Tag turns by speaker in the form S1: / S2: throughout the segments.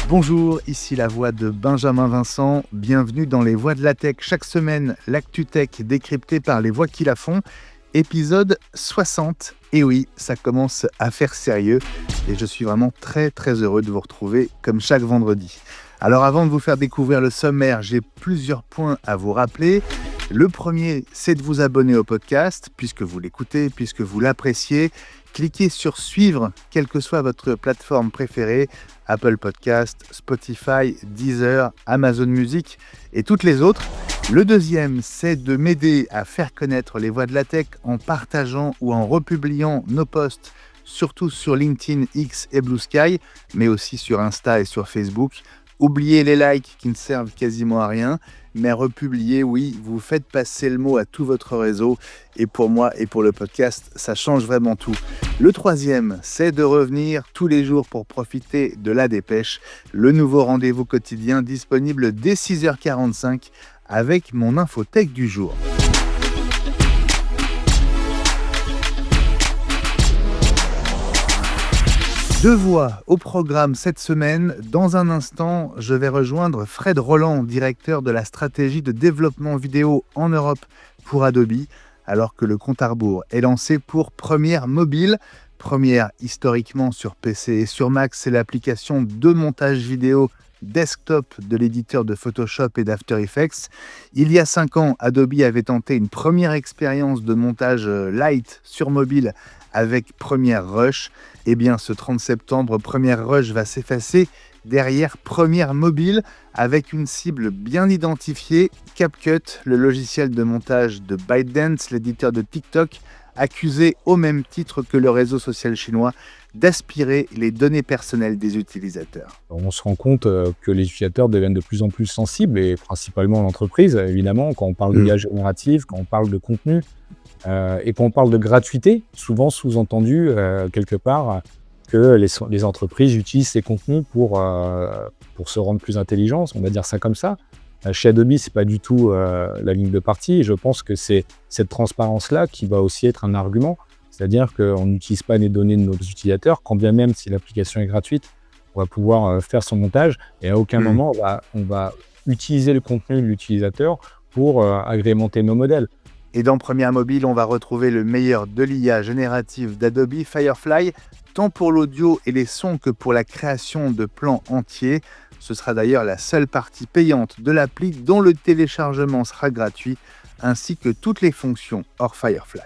S1: Bonjour, ici la voix de Benjamin Vincent. Bienvenue dans les Voix de la Tech. Chaque semaine, l'actu tech décryptée par les voix qui la font. Épisode 60. Et oui, ça commence à faire sérieux. Et je suis vraiment très heureux de vous retrouver comme chaque vendredi. Alors avant de vous faire découvrir le sommaire, j'ai plusieurs points à vous rappeler. Le premier, c'est de vous abonner au podcast, puisque vous l'écoutez, puisque vous l'appréciez. Cliquez sur suivre, quelle que soit votre plateforme préférée, Apple Podcast, Spotify, Deezer, Amazon Music et toutes les autres. Le deuxième, c'est de m'aider à faire connaître les voix de la tech en partageant ou en republiant nos posts, surtout sur LinkedIn, X et Blue Sky, mais aussi sur Insta et sur Facebook. Oubliez les likes qui ne servent quasiment à rien, mais republier, oui, vous faites passer le mot à tout votre réseau. Et pour moi et pour le podcast, ça change vraiment tout. Le troisième, c'est de revenir tous les jours pour profiter de La Dépêche, le nouveau rendez-vous quotidien disponible dès 6h45 avec mon infotech du jour. Deux voix au programme cette semaine. Dans un instant, je vais rejoindre Fred Roland, directeur de la stratégie de développement vidéo en Europe pour Adobe, alors que le compte à rebours est lancé pour Premiere Mobile. Premiere, historiquement sur PC et sur Mac, c'est l'application de montage vidéo desktop de l'éditeur de Photoshop et d'After Effects. Il y a 5 ans, Adobe avait tenté une première expérience de montage light sur mobile avec Premiere Rush. Eh bien, ce 30 septembre, Premiere Rush va s'effacer derrière Premiere Mobile avec une cible bien identifiée, CapCut, le logiciel de montage de ByteDance, l'éditeur de TikTok, accusé au même titre que le réseau social chinois d'aspirer les données personnelles des utilisateurs.
S2: On se rend compte que les utilisateurs deviennent de plus en plus sensibles, et principalement l'entreprise, évidemment, quand on parle d'IA générative, quand on parle de contenu, et quand on parle de gratuité, souvent sous-entendu quelque part que les entreprises utilisent ces contenus pour se rendre plus intelligents, on va dire ça comme ça. Chez Adobe, c'est pas du tout la ligne de parti, et je pense que c'est cette transparence-là qui va aussi être un argument, c'est-à-dire qu'on n'utilise pas les données de nos utilisateurs, quand bien même si l'application est gratuite, on va pouvoir faire son montage, et à aucun moment on va utiliser le contenu de l'utilisateur pour agrémenter nos modèles.
S1: Et dans Premiere Mobile, on va retrouver le meilleur de l'IA générative d'Adobe, Firefly, tant pour l'audio et les sons que pour la création de plans entiers. Ce sera d'ailleurs la seule partie payante de l'appli dont le téléchargement sera gratuit, ainsi que toutes les fonctions hors Firefly.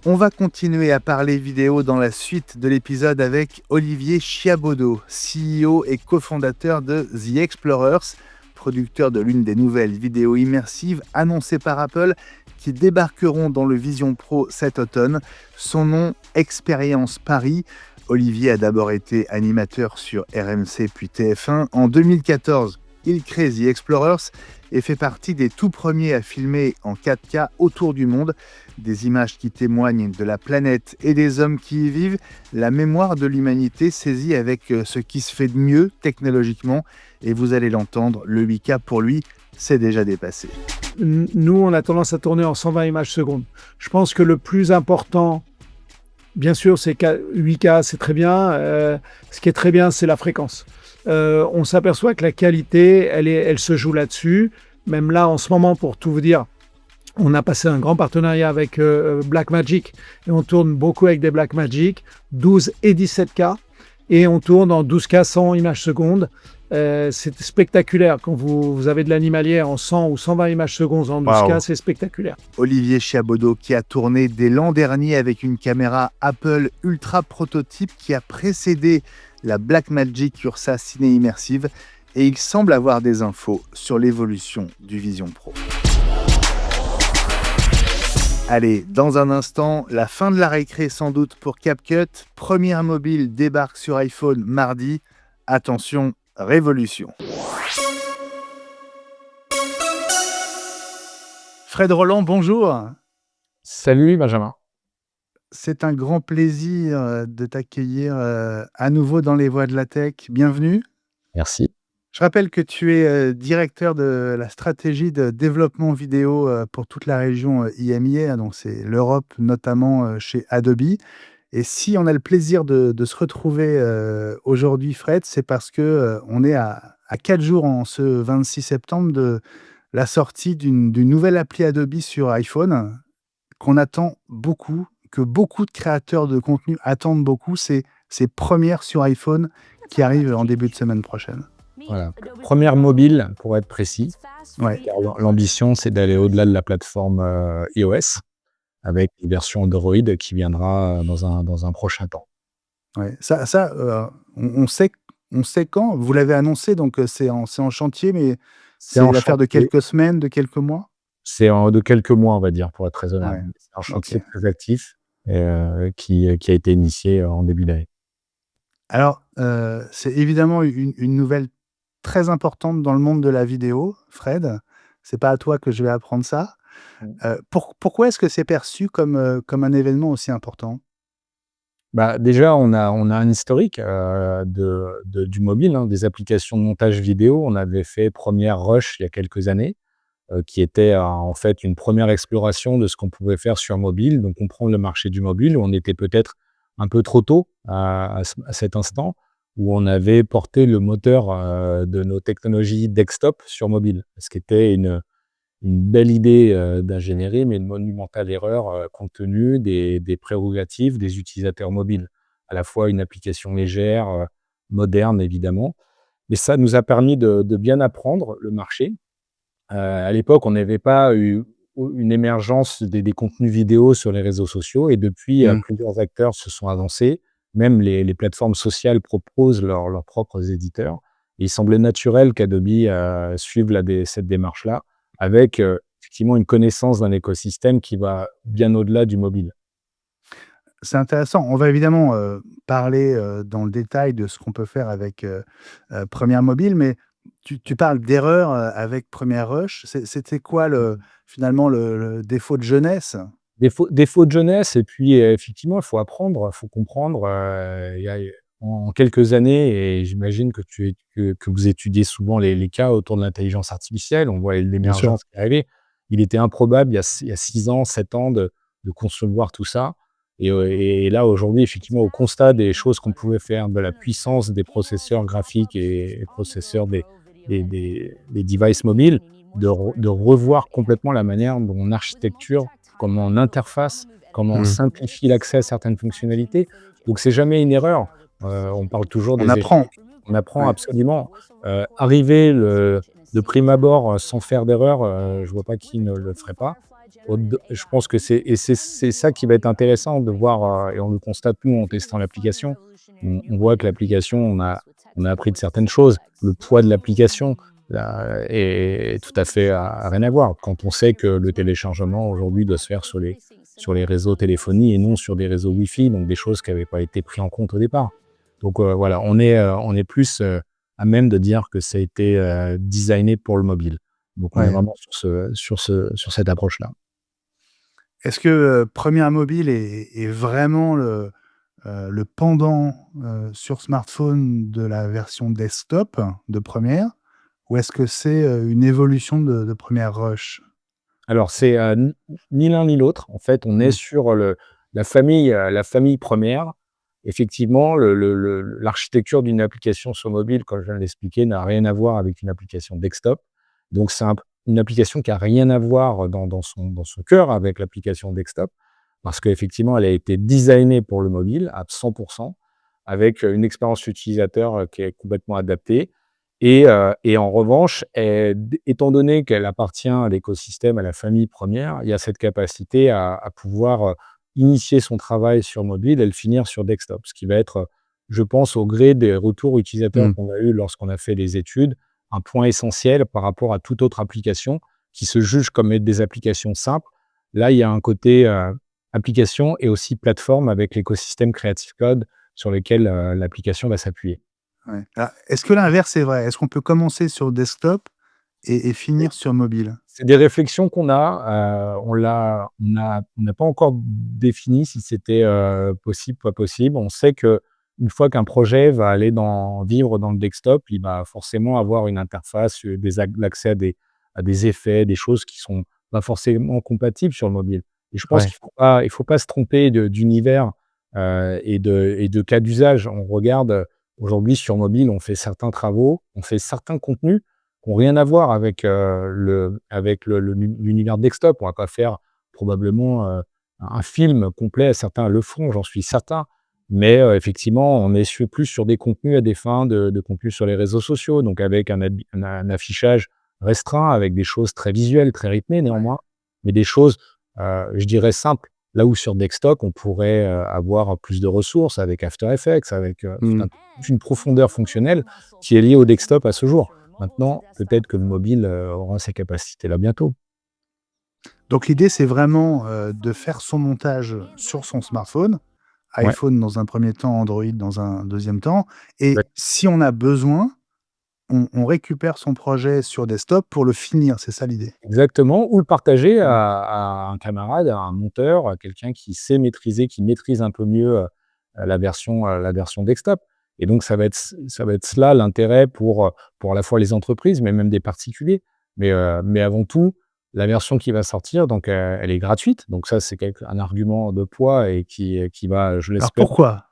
S1: On va continuer à parler vidéo dans la suite de l'épisode avec Olivier Chiabodo, CEO et cofondateur de The Explorers, producteur de l'une des nouvelles vidéos immersives annoncées par Apple qui débarqueront dans le Vision Pro cet automne. Son nom, Expérience Paris. Olivier a d'abord été animateur sur RMC puis TF1. En 2014, il crée The Explorers et fait partie des tout premiers à filmer en 4K autour du monde. Des images qui témoignent de la planète et des hommes qui y vivent. La mémoire de l'humanité saisie avec ce qui se fait de mieux technologiquement. Et vous allez l'entendre, le 8K pour lui, c'est déjà dépassé.
S3: Nous, on a tendance à tourner en 120 images secondes. Je pense que le plus important, bien sûr, c'est 8K, c'est très bien. Ce qui est très bien, c'est la fréquence. On s'aperçoit que la qualité, elle se joue là-dessus. Même là, en ce moment, pour tout vous dire, on a passé un grand partenariat avec Blackmagic et on tourne beaucoup avec des Blackmagic, 12 et 17K. Et on tourne en 12K 100 images secondes. C'est spectaculaire. Quand vous avez de l'animalière en 100 ou 120 images secondes en 12K, c'est spectaculaire.
S1: Olivier Chiabodo qui a tourné dès l'an dernier avec une caméra Apple Ultra prototype qui a précédé la Blackmagic Ursa Ciné Immersive, et il semble avoir des infos sur l'évolution du Vision Pro. Allez, dans un instant, la fin de la récré sans doute pour CapCut. Premiere Mobile débarque sur iPhone mardi. Attention, révolution. Fred Roland, bonjour.
S2: Salut Benjamin.
S1: C'est un grand plaisir de t'accueillir à nouveau dans les Voix de la Tech. Bienvenue.
S2: Merci.
S1: Je rappelle que tu es directeur de la stratégie de développement vidéo pour toute la région IMIA, donc c'est l'Europe notamment chez Adobe. Et si on a le plaisir de se retrouver aujourd'hui, Fred, c'est parce que on est à 4 jours en ce 26 septembre de la sortie d'une nouvelle appli Adobe sur iPhone qu'on attend beaucoup, que beaucoup de créateurs de contenu attendent beaucoup. C'est Premiere sur iPhone qui arrive en début de semaine prochaine.
S2: Voilà. Première mobile, pour être précis.
S1: Ouais.
S2: Car l'ambition, c'est d'aller au-delà de la plateforme iOS, avec une version Android qui viendra dans un prochain temps.
S1: Ouais. On sait quand? Vous l'avez annoncé, donc c'est en chantier, mais
S2: C'est
S1: c'est
S2: en
S1: l'affaire de
S2: chantier,
S1: quelques semaines, de quelques mois?
S2: de quelques mois, on va dire, pour être raisonnable.
S1: Ouais,
S2: C'est un
S1: OK.
S2: chantier très actif et qui a été initié en début d'année.
S1: Alors, c'est évidemment une nouvelle très importante dans le monde de la vidéo, Fred. C'est pas à toi que je vais apprendre ça.
S2: Mmh.
S1: Pourquoi est-ce que c'est perçu comme un événement aussi important?
S2: Bah, déjà, on a un historique du mobile, hein, des applications de montage vidéo. On avait fait Premiere Rush il y a quelques années, qui était en fait une première exploration de ce qu'on pouvait faire sur mobile, donc comprendre le marché du mobile, où on était peut-être un peu trop tôt à cet instant, où on avait porté le moteur de nos technologies desktop sur mobile. Ce qui était une belle idée d'ingénierie, mais une monumentale erreur compte tenu des prérogatives des utilisateurs mobiles. À la fois une application légère, moderne évidemment, mais ça nous a permis de bien apprendre le marché. À l'époque, on n'avait pas eu une émergence des contenus vidéo sur les réseaux sociaux et depuis,
S1: Mmh.
S2: plusieurs acteurs se sont avancés. Même les plateformes sociales proposent leurs propres éditeurs. Et il semblait naturel qu'Adobe, suive cette démarche-là avec, effectivement une connaissance d'un écosystème qui va bien au-delà du mobile.
S1: C'est intéressant. On va évidemment, parler, dans le détail de ce qu'on peut faire avec, Premiere Mobile, mais tu parles d'erreur, avec Premiere Rush. C'était quoi finalement le défaut de jeunesse?
S2: Défaut de jeunesse et puis, effectivement, il faut apprendre, il faut comprendre, il y a en quelques années et j'imagine que vous étudiez souvent les cas autour de l'intelligence artificielle. On voit
S1: Bien sûr.
S2: l'émergence qui est arrivée. Il était improbable il y a 6 ans, 7 ans de concevoir tout ça et là, aujourd'hui, effectivement, au constat des choses qu'on pouvait faire, de la puissance des processeurs graphiques et processeurs des devices mobiles, de revoir complètement la manière dont on architecture, comment on interface, comment on
S1: Mmh.
S2: simplifie l'accès à certaines fonctionnalités. Donc c'est jamais une erreur. On parle toujours
S1: On
S2: des
S1: apprend.
S2: échecs. On apprend
S1: Ouais.
S2: absolument. Arriver de prime abord, sans faire d'erreur, je vois pas qui ne le ferait pas. Je pense que c'est ça qui va être intéressant de voir, et on le constate nous en testant l'application. On voit que l'application, on a appris de certaines choses. Le poids de l'application, est tout à fait à rien à voir. Quand on sait que le téléchargement aujourd'hui doit se faire sur les réseaux téléphonie et non sur des réseaux Wi-Fi, donc des choses qui n'avaient pas été prises en compte au départ. Donc voilà, on est plus à même de dire que ça a été designé pour le mobile. Donc on est
S1: Ouais.
S2: vraiment sur cette approche-là.
S1: Est-ce que, Premiere Mobile est vraiment le pendant, sur smartphone de la version desktop de Premiere? Ou est-ce que c'est, une évolution de Premiere Rush?
S2: Alors c'est ni l'un ni l'autre. En fait, on est
S1: Mmh.
S2: sur la famille première. Effectivement, l'architecture d'une application sur mobile, comme je viens de l'expliquer, n'a rien à voir avec une application desktop. Donc c'est une application qui a rien à voir dans son cœur avec l'application desktop, parce qu'effectivement, elle a été designée pour le mobile à 100 avec une expérience utilisateur, qui est complètement adaptée et en revanche, étant donné qu'elle appartient à l'écosystème, à la famille première, il y a cette capacité à pouvoir, initier son travail sur mobile et le finir sur desktop. Ce qui va être, je pense, au gré des retours utilisateurs
S1: Mmh.
S2: qu'on a eus lorsqu'on a fait les études, un point essentiel par rapport à toute autre application qui se juge comme être des applications simples. Là, il y a un côté, application et aussi plateforme avec l'écosystème Creative Cloud sur lequel, l'application va s'appuyer.
S1: Ouais. Ah, est-ce que l'inverse est vrai? Est-ce qu'on peut commencer sur desktop et finir sur mobile?
S2: C'est des réflexions qu'on a, on n'a pas encore défini si c'était, possible, pas possible. On sait qu'une fois qu'un projet va aller vivre dans le desktop, il va forcément avoir une interface, l'accès à des effets, des choses qui sont pas forcément compatibles sur le mobile et je pense
S1: Ouais.
S2: qu'il faut pas se tromper d'univers. et de cas d'usage. On regarde aujourd'hui sur mobile, on fait certains travaux, on fait certains contenus qui n'ont rien à voir avec l'univers desktop. On va pas faire probablement un film complet. Certains le font, j'en suis certain. Mais effectivement, on est plus sur des contenus à des fins de contenu sur les réseaux sociaux, donc avec un affichage restreint, avec des choses très visuelles, très rythmées néanmoins, mais des choses, je dirais simples. Là où sur desktop, on pourrait avoir plus de ressources avec After Effects, avec
S1: Mmh.
S2: toute une profondeur fonctionnelle qui est liée au desktop à ce jour. Maintenant, peut-être que le mobile aura ces capacités-là bientôt.
S1: Donc l'idée, c'est vraiment, de faire son montage sur son smartphone,
S2: Ouais,
S1: iPhone dans un premier temps, Android dans un deuxième temps et
S2: exact
S1: si on a besoin, on récupère son projet sur desktop pour le finir, c'est ça l'idée?
S2: exactement, ou le partager
S1: Mmh.
S2: à un camarade, à un monteur, à quelqu'un qui sait maîtriser, qui maîtrise un peu mieux, la version desktop. Et donc ça va être cela l'intérêt pour à la fois les entreprises, mais même des particuliers. Mais avant tout, la version qui va sortir, donc elle est gratuite. Donc ça, c'est un argument de poids et qui va, je
S1: Alors
S2: l'espère.
S1: pourquoi?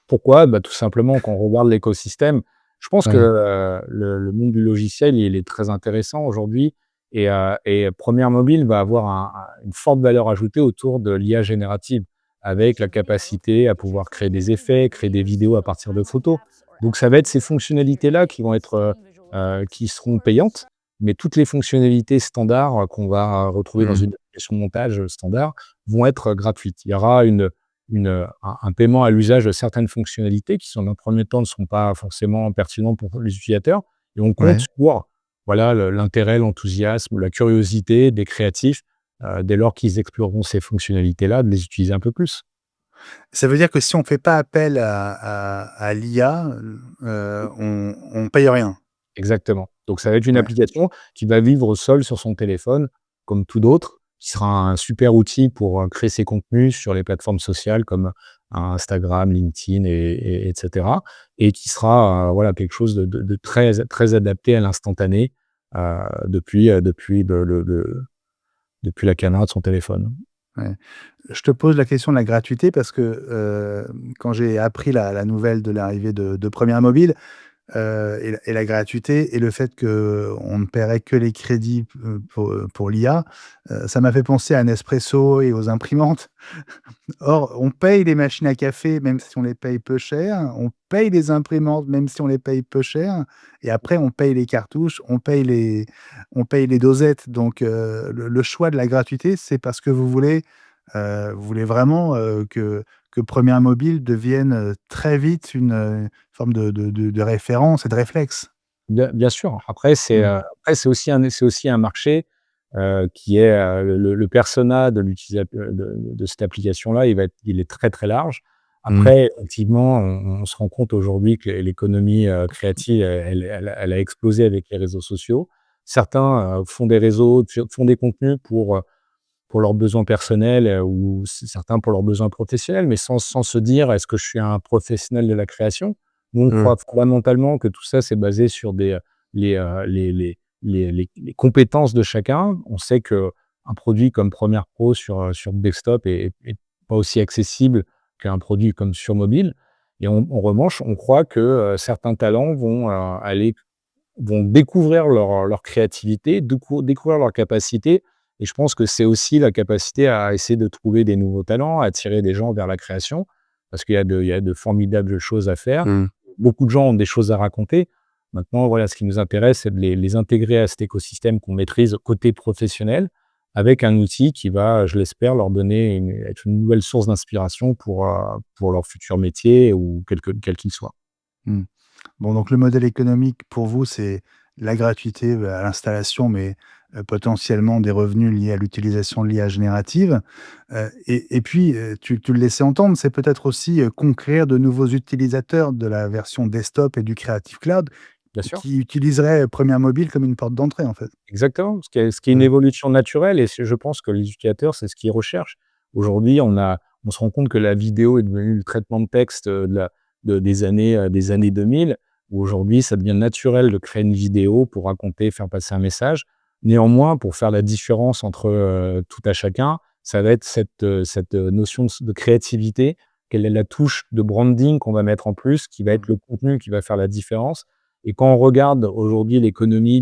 S2: Pourquoi? Bah, tout simplement, quand on regarde l'écosystème, je pense que,
S1: Ouais.
S2: le monde du logiciel, il est très intéressant aujourd'hui et Première Mobile va avoir une forte valeur ajoutée autour de l'IA générative, avec la capacité à pouvoir créer des effets, créer des vidéos à partir de photos. Donc ça va être ces fonctionnalités-là qui vont être, qui seront payantes, mais toutes les fonctionnalités standards qu'on va retrouver dans
S1: Mmh.
S2: une application de montage, standard, vont être gratuites. Il y aura un paiement à l'usage de certaines fonctionnalités qui, dans un premier temps, ne seront pas forcément pertinents pour les utilisateurs et on compte
S1: Ouais.
S2: sur, voilà, l'intérêt, l'enthousiasme, la curiosité des créatifs, dès lors qu'ils exploreront ces fonctionnalités-là, de les utiliser un peu plus.
S1: Ça veut dire que si on fait pas appel à l'IA, on paye rien?
S2: Exactement. Donc ça va être une
S1: Ouais.
S2: application qui va vivre seule sur son téléphone, comme tout d'autre, qui sera un super outil pour, créer ses contenus sur les plateformes sociales comme Instagram, LinkedIn etc. Et qui sera, voilà, quelque chose de très très adapté à l'instantané, depuis la caméra de son téléphone.
S1: Ouais. Je te pose la question de la gratuité parce que, quand j'ai appris la nouvelle de l'arrivée de Première Mobile, et la gratuité et le fait qu'on ne paierait que les crédits, pour l'IA, ça m'a fait penser à Nespresso et aux imprimantes. Or, on paye les machines à café même si on les paye peu cher, on paye les imprimantes même si on les paye peu cher et après on paye les cartouches, on paye les dosettes donc le choix de la gratuité, c'est parce que vous voulez vraiment, que Première Mobile devienne, très vite une forme de référence et de réflexe?
S2: Bien sûr. Après c'est aussi un marché, qui est, le persona de l'utilisateur de cette application-là, il est très, très large.
S1: Mmh.
S2: Après, effectivement, on se rend compte aujourd'hui que l'économie, créative, elle a explosé avec les réseaux sociaux. Certains, font des réseaux, font des contenus pour leurs besoins personnels, ou certains pour leurs besoins professionnels, mais sans se dire: «Est-ce que je suis un professionnel de la création?» Nous, on
S1: Mmh.
S2: croit fondamentalement que tout ça, c'est basé sur les compétences de chacun. On sait qu'un produit comme Premiere Pro sur desktop est pas aussi accessible qu'un produit comme sur mobile et en revanche, on croit que, certains talents vont découvrir leur créativité, découvrir leurs capacités et je pense que c'est aussi la capacité à essayer de trouver des nouveaux talents, à attirer des gens vers la création, parce qu'il y a de formidables choses à faire.
S1: Mmh.
S2: Beaucoup de gens ont des choses à raconter. Maintenant, voilà, ce qui nous intéresse, c'est de les intégrer à cet écosystème qu'on maîtrise côté professionnel, avec un outil qui va, je l'espère, leur donner être une nouvelle source d'inspiration pour leur futur métier ou quel qu'il soit.
S1: Mmh. Bon, donc le modèle économique pour vous, c'est la gratuité, à l'installation, mais potentiellement des revenus liés à l'utilisation de l'IA générative. Et puis, tu le laissais entendre, c'est peut-être aussi, conquérir de nouveaux utilisateurs de la version desktop et du Creative Cloud
S2: Bien sûr.
S1: qui utiliseraient Première Mobile comme une porte d'entrée, en fait.
S2: Exactement, ce qui est une
S1: Ouais.
S2: évolution naturelle et je pense que les utilisateurs, c'est ce qu'ils recherchent. Aujourd'hui, on se rend compte que la vidéo est devenue le traitement de texte, des années 2000, où aujourd'hui, ça devient naturel de créer une vidéo pour raconter, faire passer un message. Néanmoins, pour faire la différence entre, tout à chacun, ça va être cette notion de créativité, quelle est la touche de branding qu'on va mettre en plus, qui va être le contenu qui va faire la différence. Et quand on regarde aujourd'hui l'économie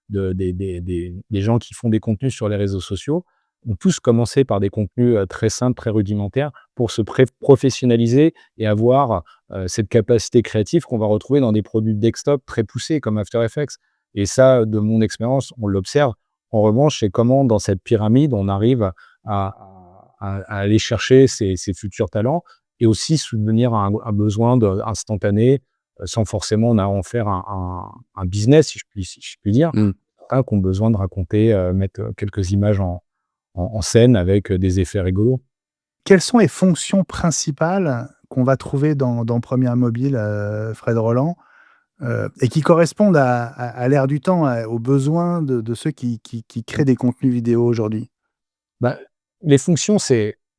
S2: des gens qui font des contenus sur les réseaux sociaux, ont tous commencé par des contenus très simples, très rudimentaires, pour se professionnaliser et avoir cette capacité créative qu'on va retrouver dans des produits desktop très poussés comme After Effects. Et ça, de mon expérience, on l'observe. En revanche, c'est comment dans cette pyramide, on arrive à aller chercher ces futurs talents et aussi subvenir à un besoin instantané, sans forcément en faire un business, si je puis dire. Certains qui ont besoin de raconter, mettre quelques images en scène avec des effets rigolos.
S1: Quelles sont les fonctions principales qu'on va trouver dans Première Mobile, Fred Roland, et qui correspondent à l'ère du temps, aux besoins de ceux qui créent des contenus vidéo aujourd'hui?
S2: Bah, les fonctions,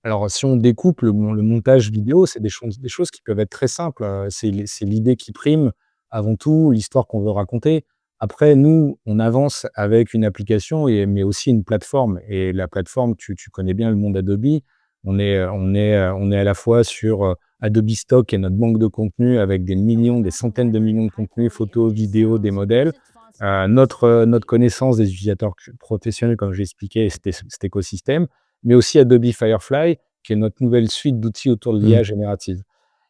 S2: alors si on découpe le montage vidéo, c'est des choses qui peuvent être très simples, c'est l'idée qui prime avant tout, l'histoire qu'on veut raconter. Après nous, on avance avec une application mais aussi une plateforme et la plateforme, tu connais bien le monde Adobe. On est à la fois sur, Adobe Stock et notre banque de contenu avec des millions, des centaines de millions de contenus, photos, vidéos, des modèles. Notre connaissance des utilisateurs professionnels, comme j'ai expliqué, cet écosystème, mais aussi Adobe Firefly, qui est notre nouvelle suite d'outils autour de l'IA générative.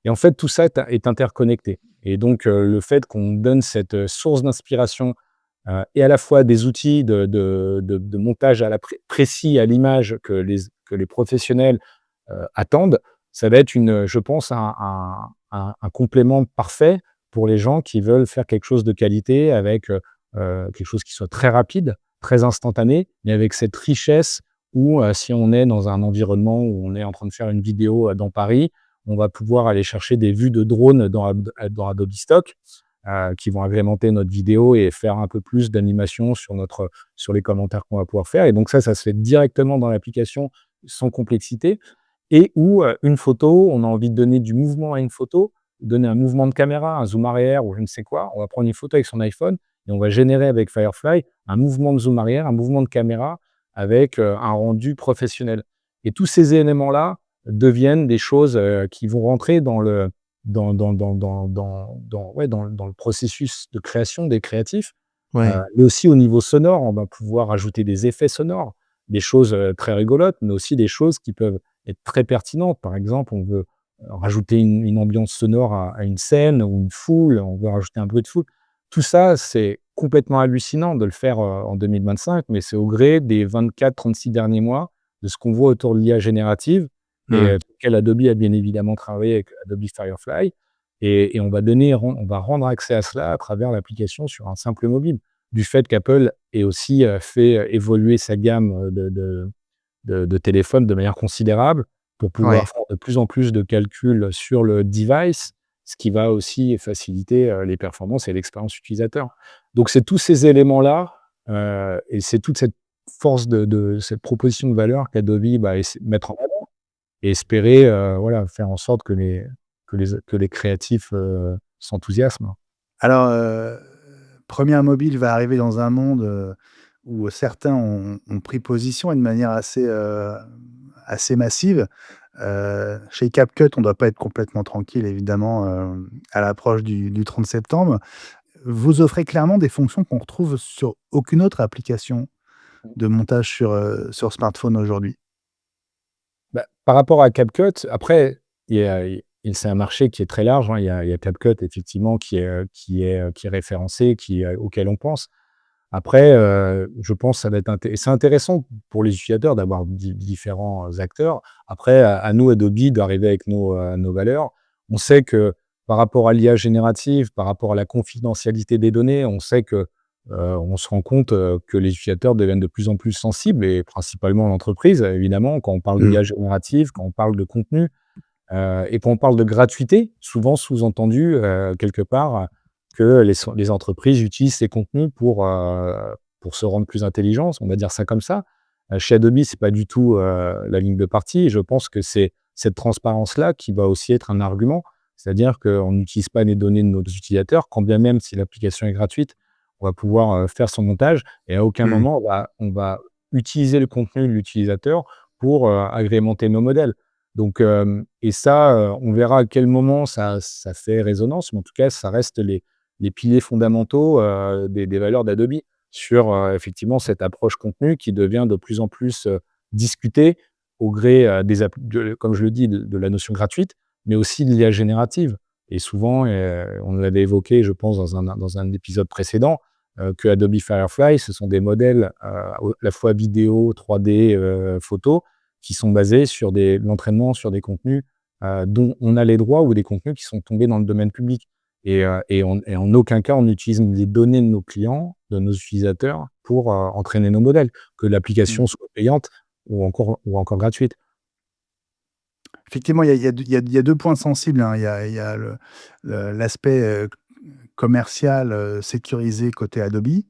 S2: Et en fait, tout ça est interconnecté. Et donc, le fait qu'on donne cette source d'inspiration et à la fois des outils de montage précis à l'image que les professionnels attendent, ça va être je pense, un complément parfait pour les gens qui veulent faire quelque chose de qualité avec quelque chose qui soit très rapide, très instantané, mais avec cette richesse où si on est dans un environnement où on est en train de faire une vidéo dans Paris, on va pouvoir aller chercher des vues de drone dans Adobe Stock qui vont agrémenter notre vidéo et faire un peu plus d'animation sur les commentaires qu'on va pouvoir faire. Et donc ça se fait directement dans l'application sans complexité. Et où une photo, on a envie de donner du mouvement à une photo, donner un mouvement de caméra, un zoom arrière ou je ne sais quoi. On va prendre une photo avec son iPhone et on va générer avec Firefly un mouvement de zoom arrière, un mouvement de caméra avec un rendu professionnel. Et tous ces éléments-là deviennent des choses qui vont rentrer dans le processus de création des créatifs.
S1: Ouais.
S2: Mais aussi au niveau sonore, on va pouvoir ajouter des effets sonores, des choses très rigolotes, mais aussi des choses qui peuvent être très pertinentes. Par exemple, on veut rajouter une ambiance sonore à une scène ou une foule, on veut rajouter un bruit de foule. Tout ça, c'est complètement hallucinant de le faire en 2025, mais c'est au gré des 24-36 derniers mois de ce qu'on voit autour de l'IA générative et auquel Adobe a bien évidemment travaillé avec Adobe Firefly. Et on va rendre accès à cela à travers l'application sur un simple mobile. Du fait qu'Apple ait aussi fait évoluer sa gamme de téléphones de manière considérable pour pouvoir
S1: Ouais.
S2: faire de plus en plus de calculs sur le device, ce qui va aussi faciliter les performances et l'expérience utilisateur. Donc c'est tous ces éléments-là et c'est toute cette force de cette proposition de valeur qu'Adobe va mettre en avant et espérer voilà, faire en sorte que les créatifs s'enthousiasment.
S1: Alors, Première Mobile va arriver dans un monde, où certains ont pris position et de manière assez massive. Chez CapCut, on ne doit pas être complètement tranquille évidemment, à l'approche du 30 septembre. Vous offrez clairement des fonctions qu'on retrouve sur aucune autre application de montage sur smartphone aujourd'hui.
S2: Bah, par rapport à CapCut, après, c'est un marché qui est très large, hein. Il y a CapCut effectivement qui est référencé, auquel on pense. Après, je pense que ça va être c'est intéressant pour les utilisateurs d'avoir différents acteurs. Après, à nous, Adobe, d'arriver avec nos valeurs. On sait que par rapport à l'IA générative, par rapport à la confidentialité des données, on sait que, on se rend compte, que les utilisateurs deviennent de plus en plus sensibles et principalement l'entreprise, évidemment, quand on parle d'IA générative, quand on parle de contenu, et quand on parle de gratuité, souvent sous-entendu, quelque part, que les entreprises utilisent ces contenus pour se rendre plus intelligentes, on va dire ça comme ça. Chez Adobe, c'est pas du tout, la ligne de parti et je pense que c'est cette transparence-là qui va aussi être un argument. C'est-à-dire qu'on n'utilise pas les données de nos utilisateurs, quand bien même si l'application est gratuite, on va pouvoir, faire son montage et à aucun
S1: Mmh.
S2: moment on va utiliser le contenu de l'utilisateur pour, agrémenter nos modèles. Donc, et ça, on verra à quel moment ça fait résonance, mais en tout cas, ça reste les piliers fondamentaux des valeurs d'Adobe sur effectivement cette approche contenu qui devient de plus en plus discutée au gré comme je le dis, de la notion gratuite, mais aussi de l'IA générative. Et souvent, on l'avait évoqué, je pense, dans un épisode précédent, que Adobe Firefly, ce sont des modèles à la fois vidéo, 3D, photo, qui sont basés sur l'entraînement sur des contenus dont on a les droits ou des contenus qui sont tombés dans le domaine public. Et en aucun cas, on utilise les données de nos clients, de nos utilisateurs, pour entraîner nos modèles, que l'application soit payante ou encore gratuite.
S1: Effectivement, il y a 2 points sensibles, hein. Il y a l'aspect, commercial, sécurisé côté Adobe,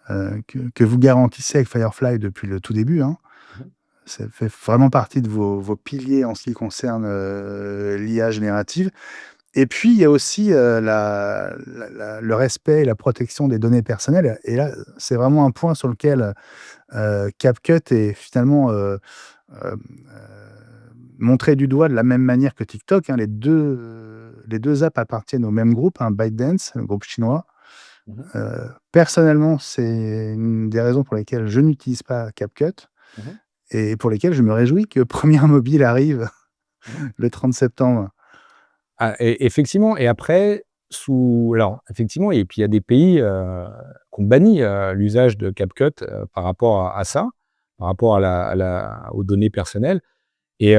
S1: que vous garantissez avec Firefly depuis le tout début, hein.
S2: Mmh.
S1: Ça fait vraiment partie de vos piliers en ce qui concerne, l'IA générative. Et puis, il y a aussi, le respect et la protection des données personnelles. Et là, c'est vraiment un point sur lequel, CapCut est finalement, hem, montré du doigt de la même manière que TikTok, hein. Les deux apps appartiennent au même groupe, hein, ByteDance, le groupe chinois.
S2: Mmh mh.
S1: Personnellement, c'est une des raisons pour lesquelles je n'utilise pas CapCut
S2: Mmh.
S1: et pour lesquelles je me réjouis que Premiere Mobile arrive
S2: Mmh.
S1: le 30 septembre.
S2: Ah, et effectivement, et après, alors effectivement, et puis il y a des pays qui ont banni l'usage de CapCut par rapport à ça, par rapport aux données personnelles. Et,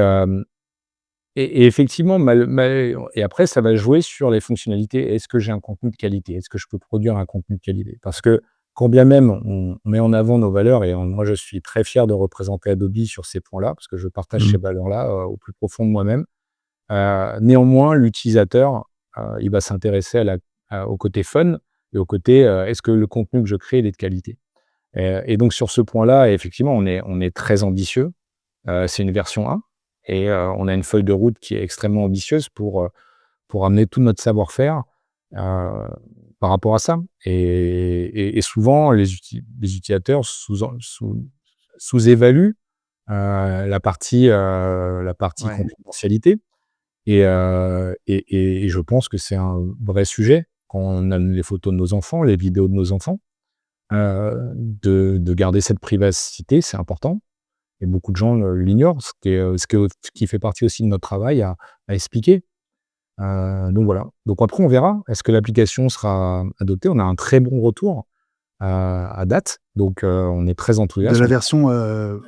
S2: et effectivement, et après, ça va jouer sur les fonctionnalités. Est-ce que j'ai un contenu de qualité? Est-ce que je peux produire un contenu de qualité? Parce que quand bien même on met en avant nos valeurs, et moi je suis très fier de représenter Adobe sur ces points-là, parce que je partage ces valeurs-là au plus profond de moi-même. Néanmoins, l'utilisateur, il va s'intéresser au côté fun et au côté, est-ce que le contenu que je crée, il est de qualité? Et donc sur ce point-là, effectivement, on est très ambitieux. C'est une version 1, et on a une feuille de route qui est extrêmement ambitieuse pour amener tout notre savoir-faire par rapport à ça. Et souvent, les utilisateurs sous-évaluent la partie
S1: Ouais.
S2: confidentialité. Et je pense que c'est un vrai sujet quand on a les photos de nos enfants, les vidéos de nos enfants, de garder cette privacité, c'est important. Et beaucoup de gens l'ignorent, ce qui fait partie aussi de notre travail à expliquer. Donc voilà. Donc après, on verra. Est-ce que l'application sera adoptée? On a un très bon retour à date, donc on est très
S1: De
S2: enthousiaste.
S1: la version,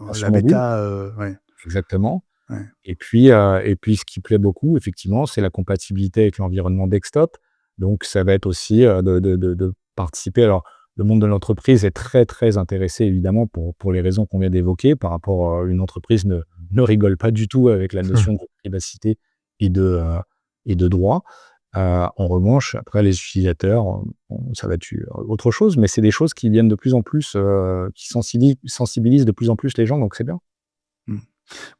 S2: Version
S1: la
S2: mobile,
S1: bêta, ouais,
S2: exactement.
S1: ouais.
S2: Et puis ce qui plaît beaucoup, effectivement, c'est la compatibilité avec l'environnement desktop. Donc ça va être aussi de participer. Alors, le monde de l'entreprise est très, très intéressé, évidemment, pour les raisons qu'on vient d'évoquer. Par rapport une entreprise ne rigole pas du tout avec la notion de privacité et de droit. En revanche, après, les utilisateurs, ça va être autre chose, mais c'est des choses qui viennent de plus en plus, qui sensibilisent de plus en plus les gens, donc c'est bien.
S1: Mmh.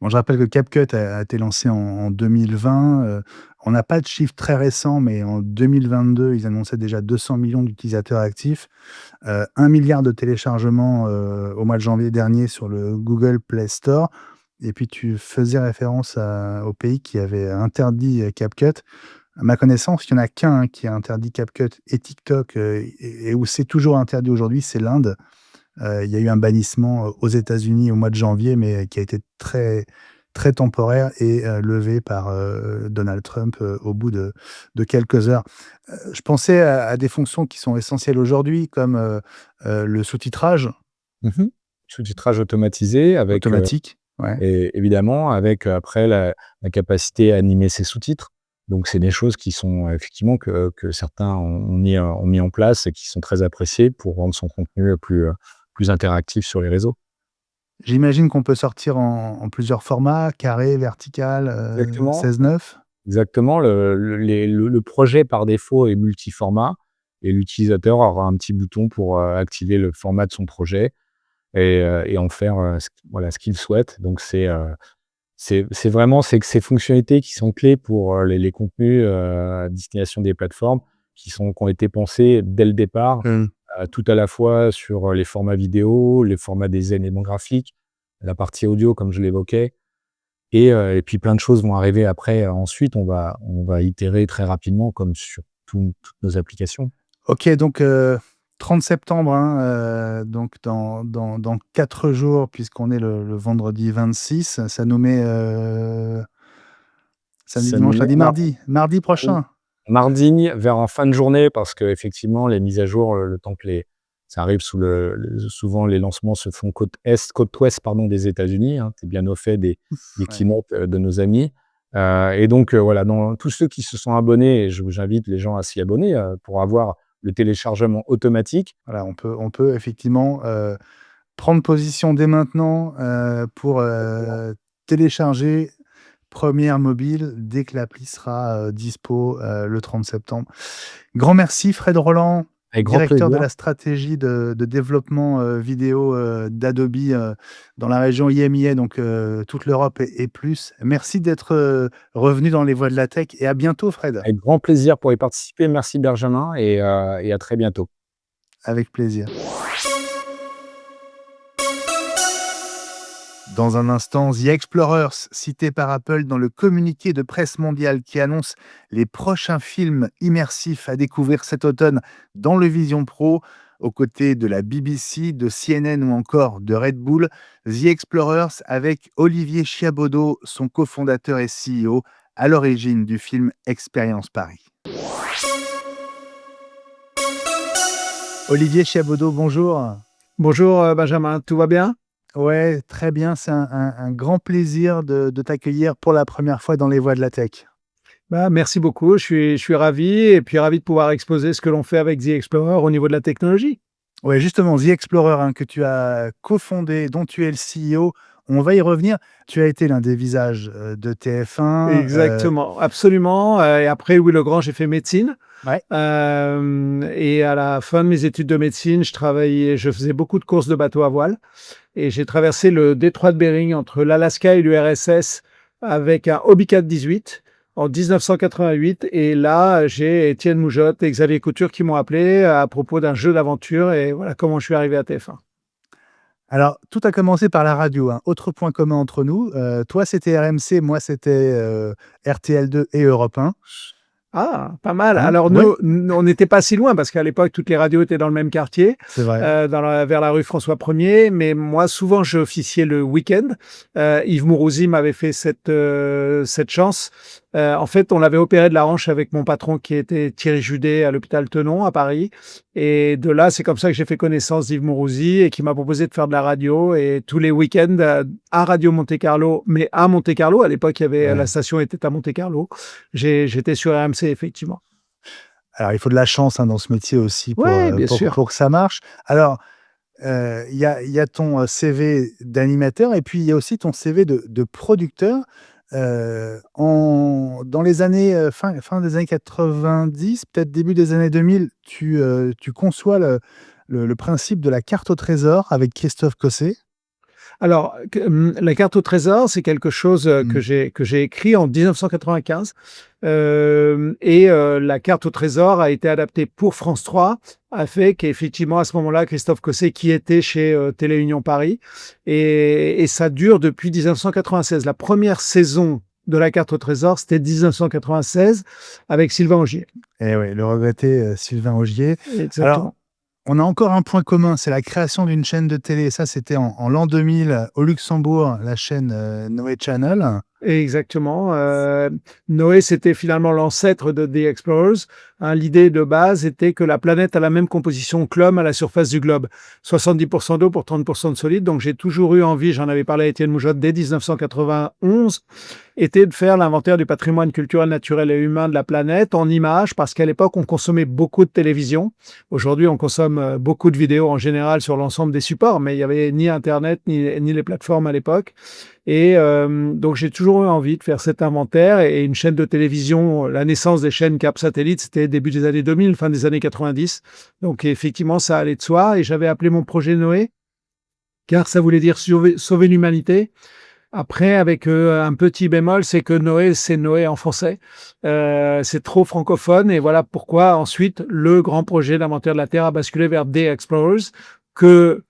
S1: Bon, je rappelle que CapCut a été lancé en 2020, on n'a pas de chiffres très récents, mais en 2022, ils annonçaient déjà 200 millions d'utilisateurs actifs, 1 000 000 de téléchargements, au mois de janvier dernier sur le Google Play Store. Et puis tu faisais référence au pays qui avait interdit, CapCut. À ma connaissance, il y en a qu'un, hein, qui a interdit CapCut et TikTok, et où c'est toujours interdit aujourd'hui, c'est l'Inde. Il y a eu un bannissement, aux États-Unis au mois de janvier, mais qui a été très, très temporaire et levé par, Donald Trump, au bout de quelques heures. Je pensais à des fonctions qui sont essentielles aujourd'hui comme, le sous-titrage
S2: Mmh. Sous-titrage automatisé avec,
S1: automatique. Ouais.
S2: et évidemment avec, après la capacité à animer ses sous-titres. Donc c'est des choses qui sont effectivement que certains ont mis en place et qui sont très appréciées pour rendre son contenu plus interactif sur les réseaux.
S1: J'imagine qu'on peut sortir en plusieurs formats, carré, vertical,
S2: Exactement,
S1: 16:9?
S2: exactement. Le projet par défaut est multiformat, et l'utilisateur aura un petit bouton pour activer le format de son projet et en faire ce qu'il souhaite. Donc c'est vraiment ces fonctionnalités qui sont clés pour les contenus à destination des plateformes, qui ont été pensés dès le départ,
S1: Mmh.
S2: tout à la fois sur les formats vidéo, les formats des éléments graphiques, la partie audio comme je l'évoquais. Et puis plein de choses vont arriver après. Ensuite, on va itérer très rapidement, comme sur toutes nos applications.
S1: Ok, donc 30 septembre, hein, donc dans 4 jours, puisqu'on est le vendredi 26, ça nous met samedi,
S2: Ça
S1: dimanche,
S2: nous met
S1: lundi, mardi prochain.
S2: mardi vers en fin de journée, parce qu'effectivement, les mises à jour, le temps que ça arrive souvent les lancements se font côte ouest, pardon, des États-Unis, hein. Tu es bien au fait des
S1: Ouais.
S2: keynotes de nos amis. Et donc, voilà, dans tous ceux qui se sont abonnés, et j'invite les gens à s'y abonner pour avoir le téléchargement automatique.
S1: Voilà, on peut effectivement prendre position dès maintenant pour télécharger Première Mobile dès que l'appli sera dispo le 30 septembre. Grand merci Fred Roland,
S2: Avec grand
S1: directeur de
S2: plaisir.
S1: la stratégie de développement vidéo d'Adobe dans la région IMIA, donc toute l'Europe et plus. Merci d'être revenu dans les voies de la tech et à bientôt Fred.
S2: Avec grand plaisir pour y participer. Merci Benjamin et à très bientôt.
S1: Avec plaisir. Dans un instant, The Explorers, cité par Apple dans le communiqué de presse mondial qui annonce les prochains films immersifs à découvrir cet automne dans le Vision Pro, aux côtés de la BBC, de CNN ou encore de Red Bull. The Explorers avec Olivier Chiabodo, son cofondateur et CEO, à l'origine du film Expérience Paris. Olivier Chiabodo, bonjour.
S3: Bonjour Benjamin, tout va bien?
S1: Ouais, très bien. C'est un grand plaisir de t'accueillir pour la première fois dans les voies de la tech.
S3: Bah, merci beaucoup, je suis ravi et puis ravi de pouvoir exposer ce que l'on fait avec The Explorer au niveau de la technologie.
S1: Ouais, justement, The Explorer, hein, que tu as cofondé, dont tu es le CEO, on va y revenir. Tu as été l'un des visages de TF1.
S3: Exactement, absolument. Et après Louis le Grand, j'ai fait médecine.
S1: Ouais.
S3: Et à la fin de mes études de médecine, je faisais beaucoup de courses de bateaux à voile. Et j'ai traversé le détroit de Bering entre l'Alaska et l'URSS avec un Hobie 418 en 1988. Et là, j'ai Étienne Moujotte et Xavier Couture qui m'ont appelé à propos d'un jeu d'aventure. Et voilà comment je suis arrivé à TF1.
S1: Alors, tout a commencé par la radio, hein. Autre point commun entre nous. Toi, c'était RMC, moi, c'était RTL2 et Europe 1.
S3: Ah, pas mal.
S1: Hein?
S3: Alors,
S1: Ouais.
S3: nous, on n'était pas si loin parce qu'à l'époque, toutes les radios étaient dans le même quartier,
S1: C'est vrai.
S3: vers la rue François 1er. Mais moi, souvent, je officiais le week-end. Yves Mourouzi m'avait fait cette chance. En fait, on l'avait opéré de la hanche avec mon patron qui était Thierry Judet à l'hôpital Tenon à Paris. Et de là, c'est comme ça que j'ai fait connaissance d'Yves Mourouzi et qui m'a proposé de faire de la radio. Et tous les week-ends, à Radio Monte-Carlo, mais à Monte-Carlo, à l'époque,
S1: Ouais.
S3: la station était à Monte-Carlo. J'étais sur RMC, effectivement.
S1: Alors, il faut de la chance hein, dans ce métier aussi
S3: Ouais, bien sûr.
S1: pour que ça marche. Alors, il y a ton CV d'animateur et puis il y a aussi ton CV de producteur. Dans les années, fin des années 90, peut-être début des années 2000, tu conçois le principe de la carte au trésor avec Christophe Cosset.
S3: Alors, la carte au trésor, c'est quelque chose que j'ai écrit en 1995. La carte au trésor a été adaptée pour France 3, a fait qu'effectivement, à ce moment-là, Christophe Cosset, qui était chez Téléunion Paris, et ça dure depuis 1996. La première saison de la carte au trésor, c'était 1996 avec Sylvain Augier.
S1: Et oui, le regretté Sylvain Augier.
S3: Exactement.
S1: Alors, on a encore un point commun, c'est la création d'une chaîne de télé. Ça, c'était en l'an 2000 au Luxembourg, la chaîne Noé Channel.
S3: Exactement. Noé, c'était finalement l'ancêtre de The Explorers. Hein, l'idée de base était que la planète a la même composition que l'homme à la surface du globe. 70% d'eau pour 30% de solide. Donc, j'ai toujours eu envie, j'en avais parlé à Étienne Moujotte dès 1991, était de faire l'inventaire du patrimoine culturel, naturel et humain de la planète en images, parce qu'à l'époque, on consommait beaucoup de télévision. Aujourd'hui, on consomme beaucoup de vidéos en général sur l'ensemble des supports, mais il n'y avait ni Internet, ni les plateformes à l'époque. Et donc, j'ai toujours eu envie de faire cet inventaire et une chaîne de télévision. La naissance des chaînes Cap Satellite, c'était début des années 2000, fin des années 90. Donc, effectivement, ça allait de soi. Et j'avais appelé mon projet Noé, car ça voulait dire sauver l'humanité. Après, avec un petit bémol, c'est que Noé, c'est Noé en français. C'est trop francophone. Et voilà pourquoi, ensuite, le grand projet d'inventaire de la Terre a basculé vers The Explorers, que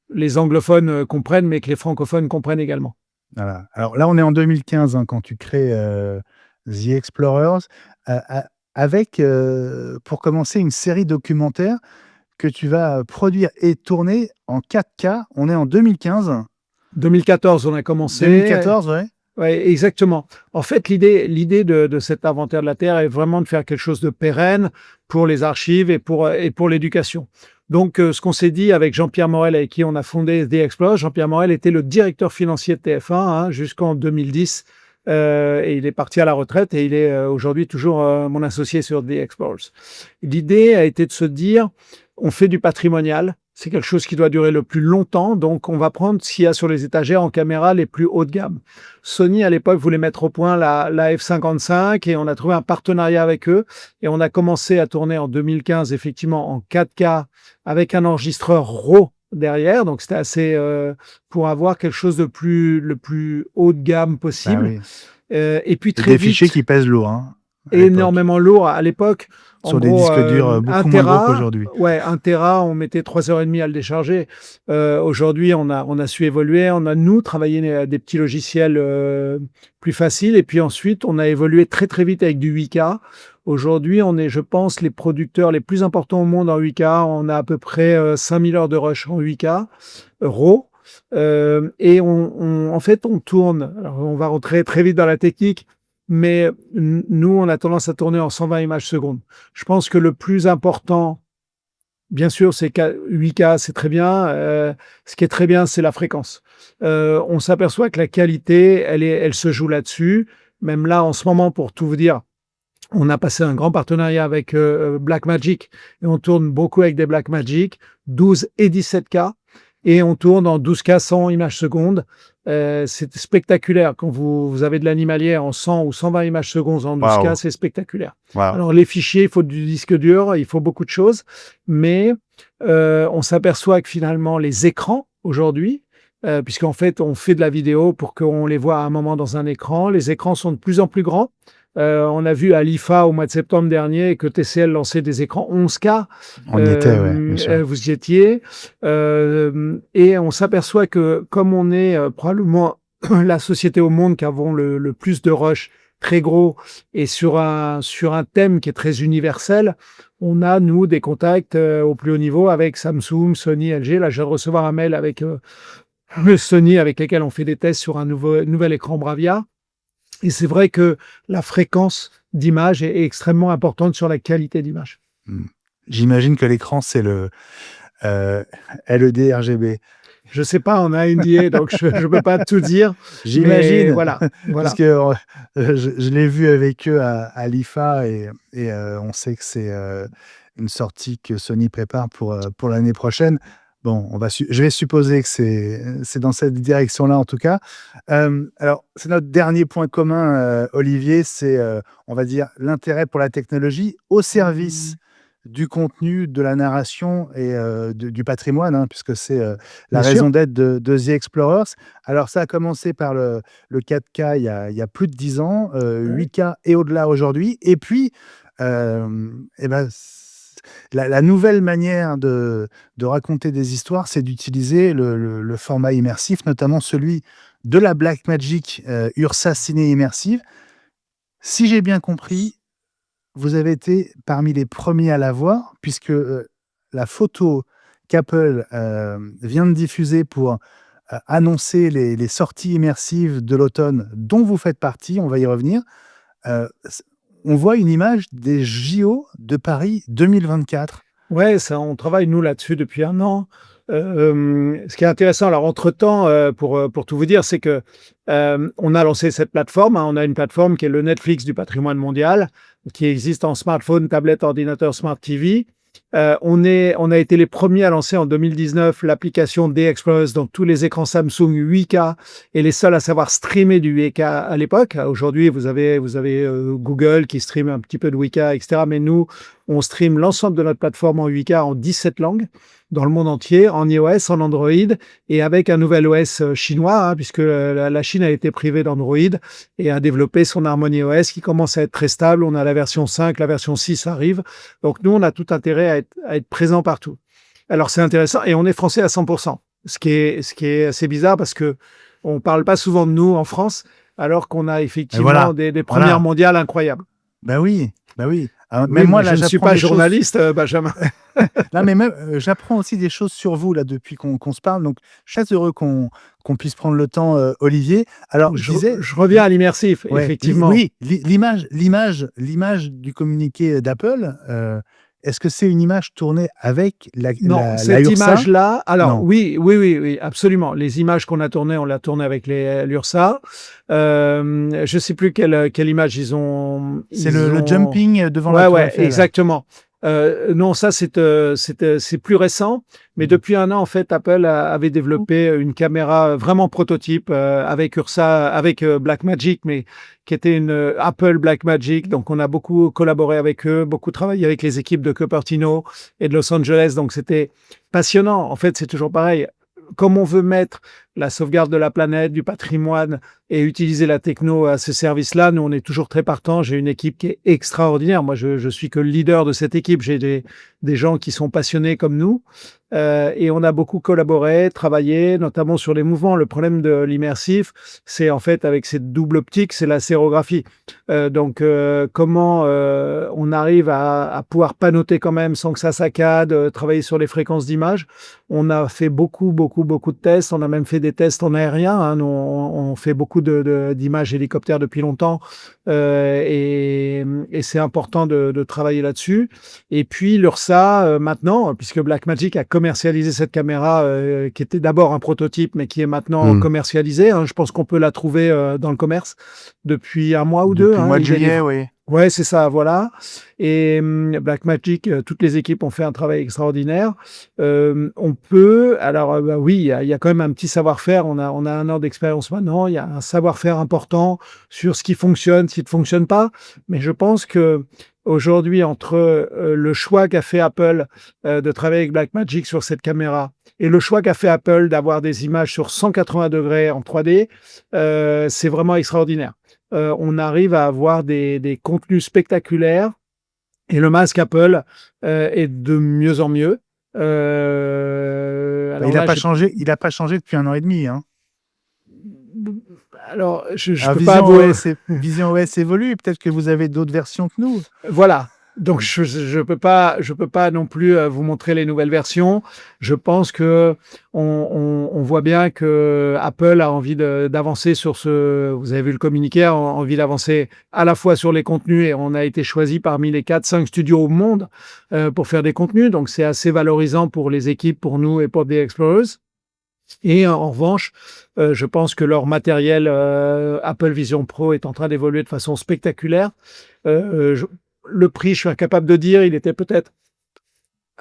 S3: les anglophones comprennent, mais que les francophones comprennent également.
S1: Voilà. Alors là, on est en 2015 hein, quand tu crées The Explorers, avec, pour commencer, une série documentaire que tu vas produire et tourner en 4K. On est en 2015.
S3: 2014, on a commencé.
S1: 2014, ouais.
S3: Ouais, exactement. En fait, l'idée de cet inventaire de la Terre est vraiment de faire quelque chose de pérenne pour les archives et pour l'éducation. Donc, ce qu'on s'est dit avec Jean-Pierre Morel, avec qui on a fondé The Explorers, Jean-Pierre Morel était le directeur financier de TF1 hein, jusqu'en 2010. Et il est parti à la retraite et il est aujourd'hui toujours mon associé sur The Explorers. L'idée a été de se dire, on fait du patrimonial, c'est quelque chose qui doit durer le plus longtemps, donc on va prendre ce qu'il y a sur les étagères en caméra les plus haut de gamme. Sony, à l'époque, voulait mettre au point la F55 et on a trouvé un partenariat avec eux et on a commencé à tourner en 2015, effectivement, en 4K avec un enregistreur RAW derrière, donc c'était assez pour avoir quelque chose de le plus haut de gamme possible.
S1: Ah oui.
S3: Et puis
S1: C'est
S3: très
S1: des
S3: vite,
S1: fichiers qui pèsent lourd hein, à l'époque.
S3: énormément lourd à l'époque. En
S1: Sur des
S3: gros,
S1: disques durs beaucoup
S3: 1
S1: moins gros
S3: Tera,
S1: qu'aujourd'hui.
S3: ouais, 1 Tera, on mettait 3h30 à le décharger. Aujourd'hui, on a su évoluer. On a, nous, travaillé des petits logiciels plus faciles. Et puis ensuite, on a évolué très, très vite avec du 8K. Aujourd'hui, on est, je pense, les producteurs les plus importants au monde en 8K. On a à peu près 5000 heures de rush en 8K, RAW. Et en fait, on tourne. Alors, on va rentrer très vite dans la technique. Mais nous, on a tendance à tourner en 120 images secondes. Je pense que le plus important, bien sûr, c'est 8K, c'est très bien. Ce qui est très bien, c'est la fréquence. On s'aperçoit que la qualité, elle se joue là-dessus. Même là, en ce moment, pour tout vous dire, on a passé un grand partenariat avec Blackmagic et on tourne beaucoup avec des Blackmagic, 12 et 17K. Et on tourne en 12K 100 images secondes. C'est spectaculaire. Quand vous avez de l'animalier en 100 ou 120 images secondes en 12K, c'est spectaculaire. Wow. Alors, les fichiers, il faut du disque dur, il faut beaucoup de choses. Mais on s'aperçoit que finalement, les écrans, aujourd'hui, puisqu'en fait, on fait de la vidéo pour qu'on les voit à un moment dans un écran, les écrans sont de plus en plus grands. On a vu à l'IFA au mois de septembre dernier que TCL lançait des écrans 11K.
S1: On y était, ouais, bien sûr.
S3: Vous y étiez. Et on s'aperçoit que comme on est probablement la société au monde qui avons le plus de rush très gros et sur un thème qui est très universel, on a, nous, des contacts au plus haut niveau avec Samsung, Sony, LG. Là, je viens de recevoir un mail avec Sony avec lesquels on fait des tests sur un nouvel écran Bravia. Et c'est vrai que la fréquence d'image est extrêmement importante sur la qualité d'image.
S1: J'imagine que l'écran, c'est le LED RGB.
S3: Je ne sais pas, on a une NDA, donc je ne peux pas tout dire.
S1: J'imagine.
S3: Voilà.
S1: Parce que je l'ai vu avec eux à l'IFA et on sait que c'est une sortie que Sony prépare pour l'année prochaine. Bon, je vais supposer que c'est dans cette direction-là, en tout cas. Alors, c'est notre dernier point commun, Olivier, c'est, on va dire, l'intérêt pour la technologie au service du contenu, de la narration et du patrimoine, hein, puisque c'est la raison d'être de The Explorers. Alors, ça a commencé par le 4K il y a plus de 10 ans, 8K et au-delà aujourd'hui. Et puis, la nouvelle manière de raconter des histoires, c'est d'utiliser le format immersif, notamment celui de la Blackmagic Ursa Ciné Immersive. Si j'ai bien compris, vous avez été parmi les premiers à l'avoir, puisque la photo qu'Apple vient de diffuser pour annoncer les sorties immersives de l'automne, dont vous faites partie, on va y revenir, on voit une image des JO de Paris 2024.
S3: Ouais, ça, on travaille, nous, là-dessus depuis 1 an. Ce qui est intéressant, alors, entre-temps, pour tout vous dire, c'est que on a lancé cette plateforme. Hein, on a une plateforme qui est le Netflix du patrimoine mondial, qui existe en smartphone, tablette, ordinateur, smart TV. On a été les premiers à lancer en 2019 l'application The Explorers dans tous les écrans Samsung 8K et les seuls à savoir streamer du 8K à l'époque. Aujourd'hui, vous avez Google qui stream un petit peu de 8K, etc. Mais nous, on stream l'ensemble de notre plateforme en 8K en 17 langues dans le monde entier, en iOS, en Android et avec un nouvel OS chinois, hein, puisque la Chine a été privée d'Android et a développé son Harmony OS qui commence à être très stable. On a la version 5, la version 6 arrive. Donc nous, on a tout intérêt à être présent partout. Alors c'est intéressant et on est français à 100%. Ce qui est assez bizarre parce que On parle pas souvent de nous en France, alors qu'on a effectivement
S1: voilà,
S3: des premières mondiales incroyables.
S1: Bah oui, bah oui.
S3: Oui,
S1: Même moi,
S3: mais
S1: là,
S3: je ne suis
S1: j'apprends
S3: pas
S1: des choses.
S3: journaliste, Benjamin.
S1: Non, mais même, j'apprends aussi des choses sur vous, là, depuis qu'on se parle. Donc, je suis très heureux qu'on puisse prendre le temps, Olivier. Alors, je disais,
S3: Je reviens à l'immersif,
S1: ouais,
S3: effectivement.
S1: oui, l'image du communiqué d'Apple, est-ce que c'est une image tournée avec
S3: Non,
S1: la
S3: cette
S1: URSA?
S3: image-là, alors
S1: Non.
S3: oui, absolument. Les images qu'on a tournées, on l'a tourné avec l'URSA. Je ne sais plus quelle image ils ont.
S1: C'est le jumping devant la
S3: Ouais,
S1: Tour
S3: ouais,
S1: Eiffel.
S3: exactement. Non, ça c'est plus récent, mais depuis un an en fait, Apple avait développé une caméra vraiment prototype avec Ursa, avec Blackmagic, mais qui était une Apple Blackmagic. Donc on a beaucoup collaboré avec eux, beaucoup travaillé avec les équipes de Cupertino et de Los Angeles. Donc c'était passionnant. En fait, c'est toujours pareil. Comme on veut mettre la sauvegarde de la planète, du patrimoine et utiliser la techno à ce service-là, nous, on est toujours très partants. J'ai une équipe qui est extraordinaire. Moi, je suis que le leader de cette équipe. J'ai des gens qui sont passionnés comme nous. Et on a beaucoup collaboré, travaillé, notamment sur les mouvements. Le problème de l'immersif, c'est en fait, avec cette double optique, c'est la stéréographie. Donc, comment on arrive à pouvoir panoter quand même sans que ça saccade, travailler sur les fréquences d'image. On a fait beaucoup de tests. On a même fait des tests en aérien. Hein. Nous, on fait beaucoup d'images hélicoptères depuis longtemps. Et c'est important de travailler là-dessus. Et puis, l'URSA, maintenant, puisque Blackmagic a commercialisé cette caméra qui était d'abord un prototype, mais qui est maintenant commercialisée. Hein. Je pense qu'on peut la trouver dans le commerce depuis un mois ou deux.
S1: Depuis le mois de juillet, oui.
S3: Ouais, c'est ça, voilà. Et Blackmagic, toutes les équipes ont fait un travail extraordinaire. On peut, alors oui, il y a quand même un petit savoir-faire. On a 1 an d'expérience maintenant. Il y a un savoir-faire important sur ce qui fonctionne, ce qui ne fonctionne pas. Mais je pense que aujourd'hui, entre le choix qu'a fait Apple de travailler avec Blackmagic sur cette caméra et le choix qu'a fait Apple d'avoir des images sur 180 degrés en 3D, c'est vraiment extraordinaire. On arrive à avoir des contenus spectaculaires et le masque Apple est de mieux en mieux.
S1: Il n'a pas changé depuis 1 an et demi. Hein.
S3: Alors, je peux pas avouer.
S1: Vision OS évolue. Peut-être que vous avez d'autres versions que nous.
S3: Voilà. Donc, je peux pas non plus vous montrer les nouvelles versions. Je pense que on voit bien que Apple a envie d'avancer sur ce. Vous avez vu le communiqué, a envie d'avancer à la fois sur les contenus et on a été choisi parmi les 4-5 studios au monde pour faire des contenus. Donc, c'est assez valorisant pour les équipes, pour nous et pour The Explorers. Et en revanche, je pense que leur matériel Apple Vision Pro est en train d'évoluer de façon spectaculaire. Le prix, je suis incapable de dire, il était peut-être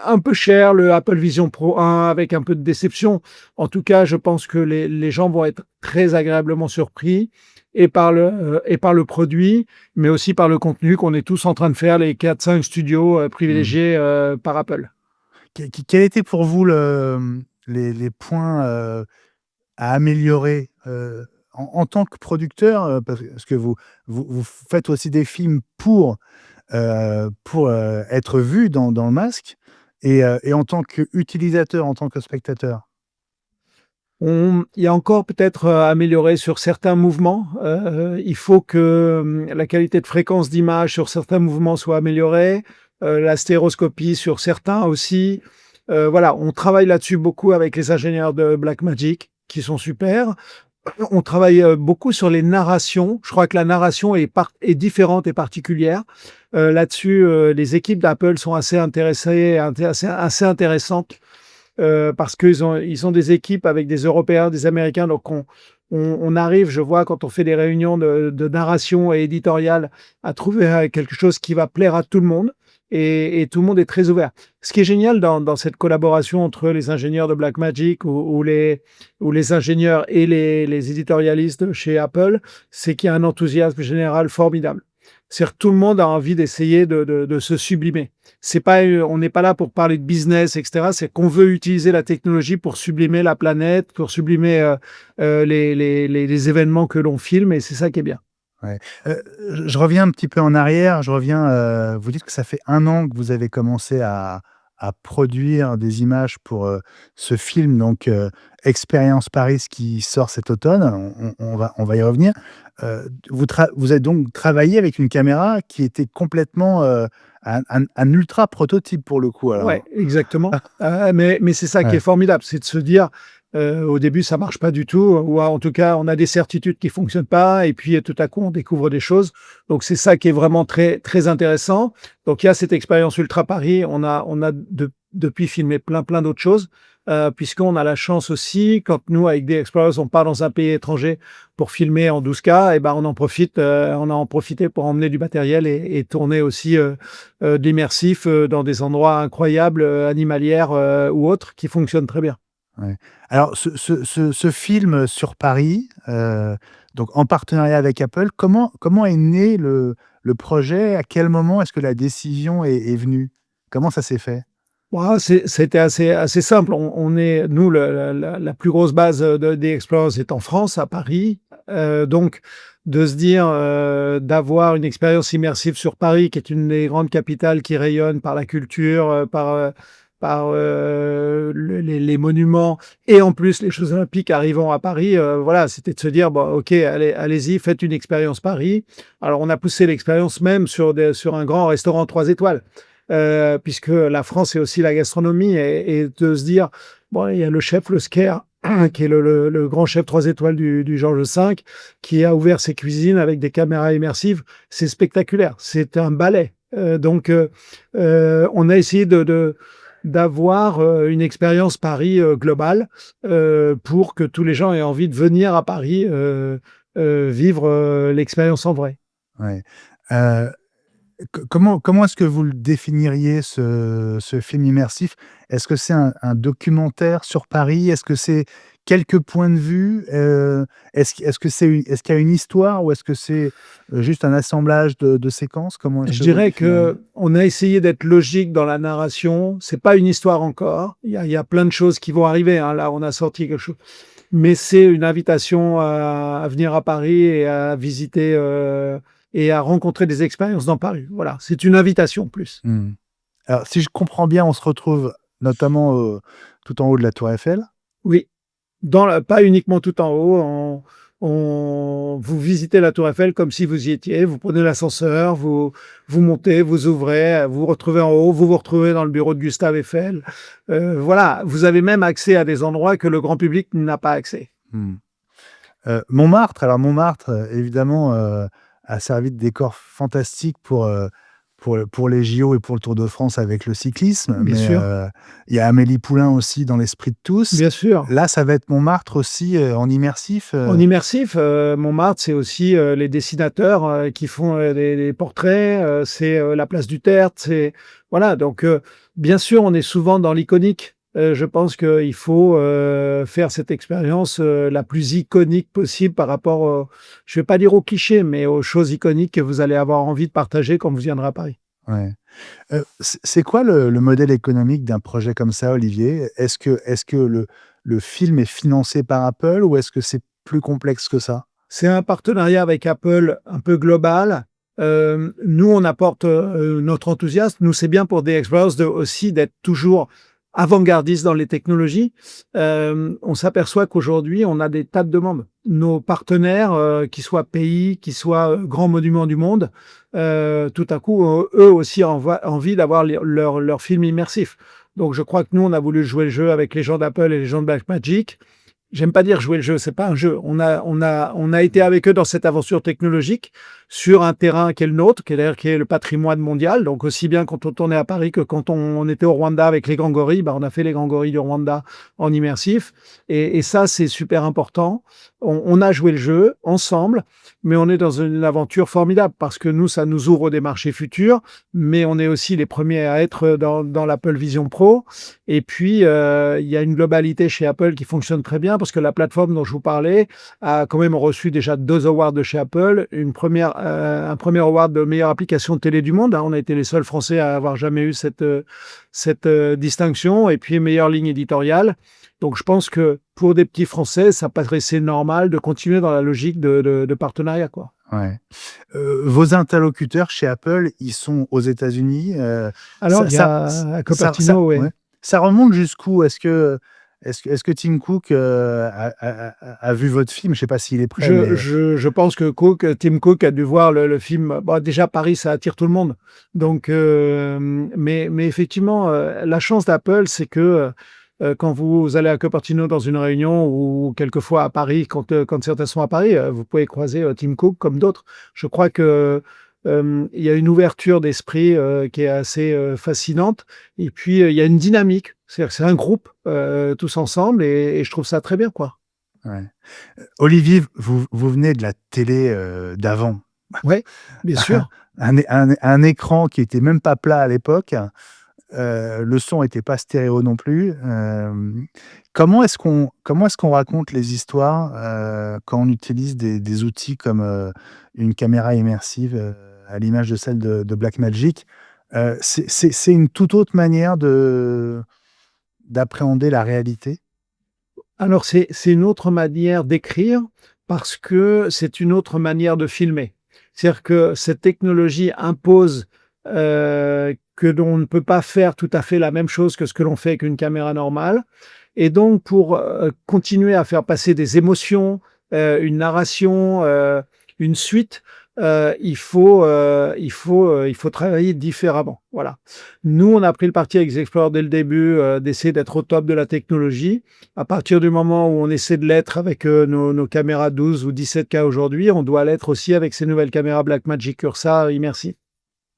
S3: un peu cher, le Apple Vision Pro 1, avec un peu de déception. En tout cas, je pense que les gens vont être très agréablement surpris et par le produit, mais aussi par le contenu qu'on est tous en train de faire, les 4-5 studios privilégiés par Apple.
S1: Quel était pour vous les points à améliorer en tant que producteur, parce que vous faites aussi des films pour être vu dans le masque et en tant qu'utilisateur, en tant que spectateur?
S3: Il y a encore peut-être à améliorer sur certains mouvements. Il faut que la qualité de fréquence d'image sur certains mouvements soit améliorée, la stéroscopie sur certains aussi. Voilà, on travaille là-dessus beaucoup avec les ingénieurs de Blackmagic qui sont super. On travaille beaucoup sur les narrations. Je crois que la narration est différente et particulière. Là-dessus, les équipes d'Apple sont assez intéressées, assez intéressantes parce qu'ils ont des équipes avec des Européens, des Américains. Donc, on arrive, je vois, quand on fait des réunions de narration et éditoriale, à trouver quelque chose qui va plaire à tout le monde. Et tout le monde est très ouvert. Ce qui est génial dans cette collaboration entre les ingénieurs de Blackmagic ou les ingénieurs et les éditorialistes chez Apple, c'est qu'il y a un enthousiasme général formidable. C'est-à-dire que tout le monde a envie d'essayer de se sublimer. On n'est pas là pour parler de business, etc. C'est qu'on veut utiliser la technologie pour sublimer la planète, pour sublimer les événements que l'on filme, et c'est ça qui est bien.
S1: Ouais. Je reviens un petit peu en arrière. Vous dites que ça fait 1 an que vous avez commencé à à produire des images pour ce film, donc Expérience Paris, qui sort cet automne. On va y revenir. Vous avez donc travaillé avec une caméra qui était complètement un ultra prototype pour le coup.
S3: Ouais,
S1: Alors,
S3: exactement. Mais c'est ça qui est
S1: ouais,
S3: formidable, c'est de se dire, au début, ça marche pas du tout, ou en tout cas, on a des certitudes qui fonctionnent pas, et puis tout à coup, on découvre des choses. Donc c'est ça qui est vraiment très, très intéressant. Donc il y a cette expérience Ultra Paris. On a depuis filmé plein d'autres choses, puisqu'on a la chance aussi, quand nous, avec des Explorers, on part dans un pays étranger pour filmer en 12K, et ben on a en profité pour emmener du matériel et tourner aussi de l'immersif dans des endroits incroyables, animalières ou autres, qui fonctionnent très bien.
S1: ouais. Alors ce film sur Paris, donc en partenariat avec Apple, comment est né le projet? À quel moment est-ce que la décision est venue? Comment ça s'est fait?
S3: Ouais, c'était assez simple. On est, nous, la plus grosse base des Explorers est en France, à Paris. Donc, de se dire, d'avoir une expérience immersive sur Paris, qui est une des grandes capitales qui rayonne par la culture, par les monuments, et en plus les Jeux Olympiques arrivant à Paris, voilà, c'était de se dire, bon, ok, allez-y, faites une expérience Paris. Alors, on a poussé l'expérience même sur un grand restaurant 3 étoiles. Puisque la France est aussi la gastronomie, et de se dire, bon, il y a le chef Le Scaire, qui est le grand chef 3 étoiles du Georges V, qui a ouvert ses cuisines avec des caméras immersives. C'est spectaculaire, c'est un ballet. On a essayé d'avoir une expérience Paris globale, pour que tous les gens aient envie de venir à Paris vivre l'expérience en vrai.
S1: Ouais. Heu comment est-ce que vous le définiriez, ce film immersif? Est-ce que c'est un documentaire sur Paris? Est-ce que c'est quelques points de vue? Est-ce qu'il y a une histoire, ou est-ce que c'est, juste un assemblage de séquences? Comment est-ce
S3: Je
S1: que vous le
S3: dirais
S1: définiriez?
S3: que on a essayé d'être logique dans la narration. C'est pas une histoire encore. Il y a plein de choses qui vont arriver, hein. Là, on a sorti quelque chose, mais c'est une invitation à venir à Paris et à visiter, et à rencontrer des expériences dans Paris. Voilà, c'est une invitation plus.
S1: Mmh. Alors si je comprends bien, on se retrouve notamment, tout en haut de la tour Eiffel?
S3: Oui. Pas uniquement tout en haut, vous visitez la Tour Eiffel comme si vous y étiez, vous prenez l'ascenseur, vous montez, vous ouvrez, vous vous retrouvez en haut, vous vous retrouvez dans le bureau de Gustave Eiffel. Voilà, vous avez même accès à des endroits que le grand public n'a pas accès.
S1: Mmh. Montmartre, alors Montmartre, évidemment, a servi de décor fantastique pour les JO et pour le Tour de France avec le cyclisme,
S3: Bien
S1: mais
S3: sûr,
S1: il y a Amélie Poulain aussi dans l'esprit de tous.
S3: bien sûr.
S1: Là, ça va être Montmartre aussi, en immersif?
S3: En immersif, Montmartre, c'est aussi les dessinateurs qui font des portraits, c'est la place du Tertre, c'est voilà. Donc, bien sûr, on est souvent dans l'iconique. Je pense qu'il faut faire cette expérience la plus iconique possible par rapport, je ne vais pas dire aux clichés, mais aux choses iconiques que vous allez avoir envie de partager quand vous viendrez à Paris.
S1: Ouais. C'est quoi le modèle économique d'un projet comme ça, Olivier? Est-ce que le film est financé par Apple, ou est-ce que c'est plus complexe que ça?
S3: C'est un partenariat avec Apple un peu global. Nous, on apporte notre enthousiasme. Nous, c'est bien pour des Explorers aussi d'être toujours avant-gardistes dans les technologies. On s'aperçoit qu'aujourd'hui, on a des tas de demandes. Nos partenaires, qu'ils soient pays, qu'ils soient grands monuments du monde, tout à coup, eux aussi ont envie d'avoir leur film immersif. Donc, je crois que nous, on a voulu jouer le jeu avec les gens d'Apple et les gens de Blackmagic. J'aime pas dire jouer le jeu, c'est pas un jeu. On a été avec eux dans cette aventure technologique sur un terrain qui est le nôtre, qui est le patrimoine mondial. Donc aussi bien quand on tournait à Paris que quand on était au Rwanda avec les grands gorilles, bah on a fait les grands gorilles du Rwanda en immersif. Et ça, c'est super important. On a joué le jeu ensemble, mais on est dans une aventure formidable parce que nous, ça nous ouvre des marchés futurs, mais on est aussi les premiers à être dans l'Apple Vision Pro. Et puis, il y a une globalité chez Apple qui fonctionne très bien parce que la plateforme dont je vous parlais a quand même reçu déjà 2 awards de chez Apple. Un premier award de meilleure application de télé du monde, hein. On a été les seuls Français à avoir jamais eu cette distinction. Et puis, meilleure ligne éditoriale. Donc, je pense que pour des petits Français, ça paraissait normal de continuer dans la logique de partenariat, quoi.
S1: Ouais. Vos interlocuteurs chez Apple, ils sont aux États-Unis.
S3: Alors, il y a à Cupertino, oui.
S1: Ouais. Ça remonte jusqu'où? Est-ce que Tim Cook a vu votre film? Je ne sais pas s'il est prêt, mais...
S3: Je pense que Tim Cook a dû voir le film. Bon, déjà, Paris, ça attire tout le monde. Donc, mais effectivement, la chance d'Apple, c'est que quand vous allez à Cupertino dans une réunion ou quelquefois à Paris, quand certains sont à Paris, vous pouvez croiser Tim Cook comme d'autres. Je crois que il y a une ouverture d'esprit qui est assez fascinante. Et puis, il y a une dynamique. C'est-à-dire que c'est un groupe tous ensemble et je trouve ça très bien, quoi.
S1: Ouais. Olivier, vous venez de la télé d'avant.
S3: Oui, bien sûr.
S1: Un écran qui était même pas plat à l'époque. Le son n'était pas stéréo non plus. Comment est-ce qu'on raconte les histoires quand on utilise des outils comme une caméra immersive à l'image de celle de Blackmagic? C'est une toute autre manière d'appréhender la réalité?
S3: Alors, c'est une autre manière d'écrire parce que c'est une autre manière de filmer. C'est-à-dire que cette technologie impose que l'on ne peut pas faire tout à fait la même chose que ce que l'on fait avec une caméra normale. Et donc, pour continuer à faire passer des émotions, une narration, une suite, il faut travailler différemment. Voilà. Nous, on a pris le parti avec Explorer dès le début d'essayer d'être au top de la technologie. À partir du moment où on essaie de l'être avec nos caméras 12 ou 17K aujourd'hui, on doit l'être aussi avec ces nouvelles caméras Blackmagic Ursa immersive.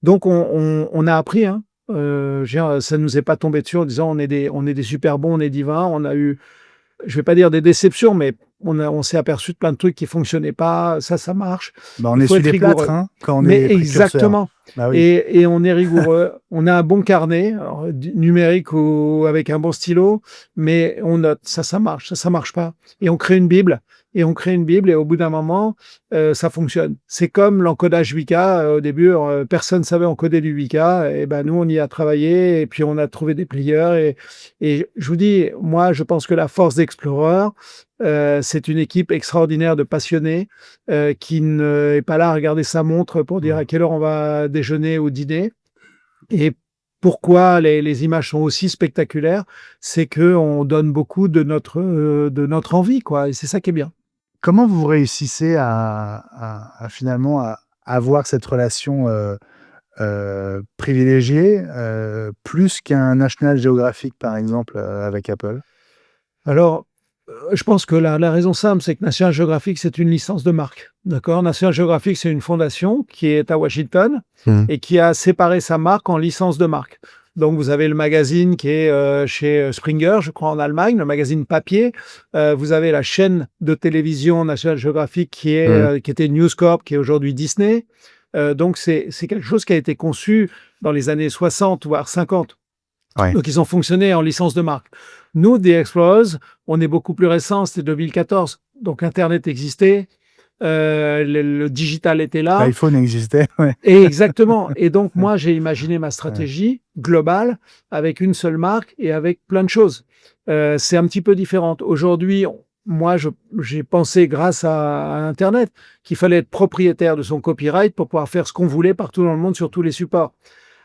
S3: Donc, on a appris, hein. Ça nous est pas tombé dessus en disant on est des super bons, on est divins. On a eu, je vais pas dire des déceptions, mais on s'est aperçu de plein de trucs qui fonctionnaient pas. Ça marche.
S1: On
S3: Il
S1: est
S3: faut
S1: sur
S3: être
S1: les plâtres,
S3: rigoureux.
S1: hein, quand on
S3: Mais
S1: est précurseur.
S3: exactement.
S1: Bah oui.
S3: Et on est rigoureux. On a un bon carnet, alors, numérique ou avec un bon stylo, mais on note. Ça marche. Ça marche pas. Et on crée une Bible. Et au bout d'un moment, ça fonctionne. C'est comme l'encodage 8K. Au début, personne ne savait encoder du 8K. Et ben nous, on y a travaillé et puis on a trouvé des plieurs. Et je vous dis, moi, je pense que la force d'Explorer, c'est une équipe extraordinaire de passionnés qui n'est pas là à regarder sa montre pour dire à quelle heure on va déjeuner ou dîner. Et pourquoi les images sont aussi spectaculaires, c'est qu'on donne beaucoup de notre envie, quoi. Et c'est ça qui est bien.
S1: Comment vous réussissez à finalement à avoir cette relation privilégiée plus qu'un National Geographic, par exemple, avec Apple?
S3: Alors, je pense que la raison simple, c'est que National Geographic, c'est une licence de marque. D'accord? National Geographic, c'est une fondation qui est à Washington et qui a séparé sa marque en licence de marque. Donc, vous avez le magazine qui est chez Springer, je crois, en Allemagne, le magazine papier. Vous avez la chaîne de télévision National Geographic qui était News Corp, qui est aujourd'hui Disney. Donc, c'est quelque chose qui a été conçu dans les années 60, voire 50.
S1: Ouais.
S3: Donc, ils ont fonctionné en licence de marque. Nous, The Explorers, on est beaucoup plus récent, c'était 2014. Donc, Internet existait, le digital était là.
S1: L'iPhone existait, ouais.
S3: Et exactement. Et donc, moi, j'ai imaginé ma stratégie globale avec une seule marque et avec plein de choses. C'est un petit peu différent. Aujourd'hui, moi, j'ai pensé, grâce à Internet, qu'il fallait être propriétaire de son copyright pour pouvoir faire ce qu'on voulait partout dans le monde sur tous les supports.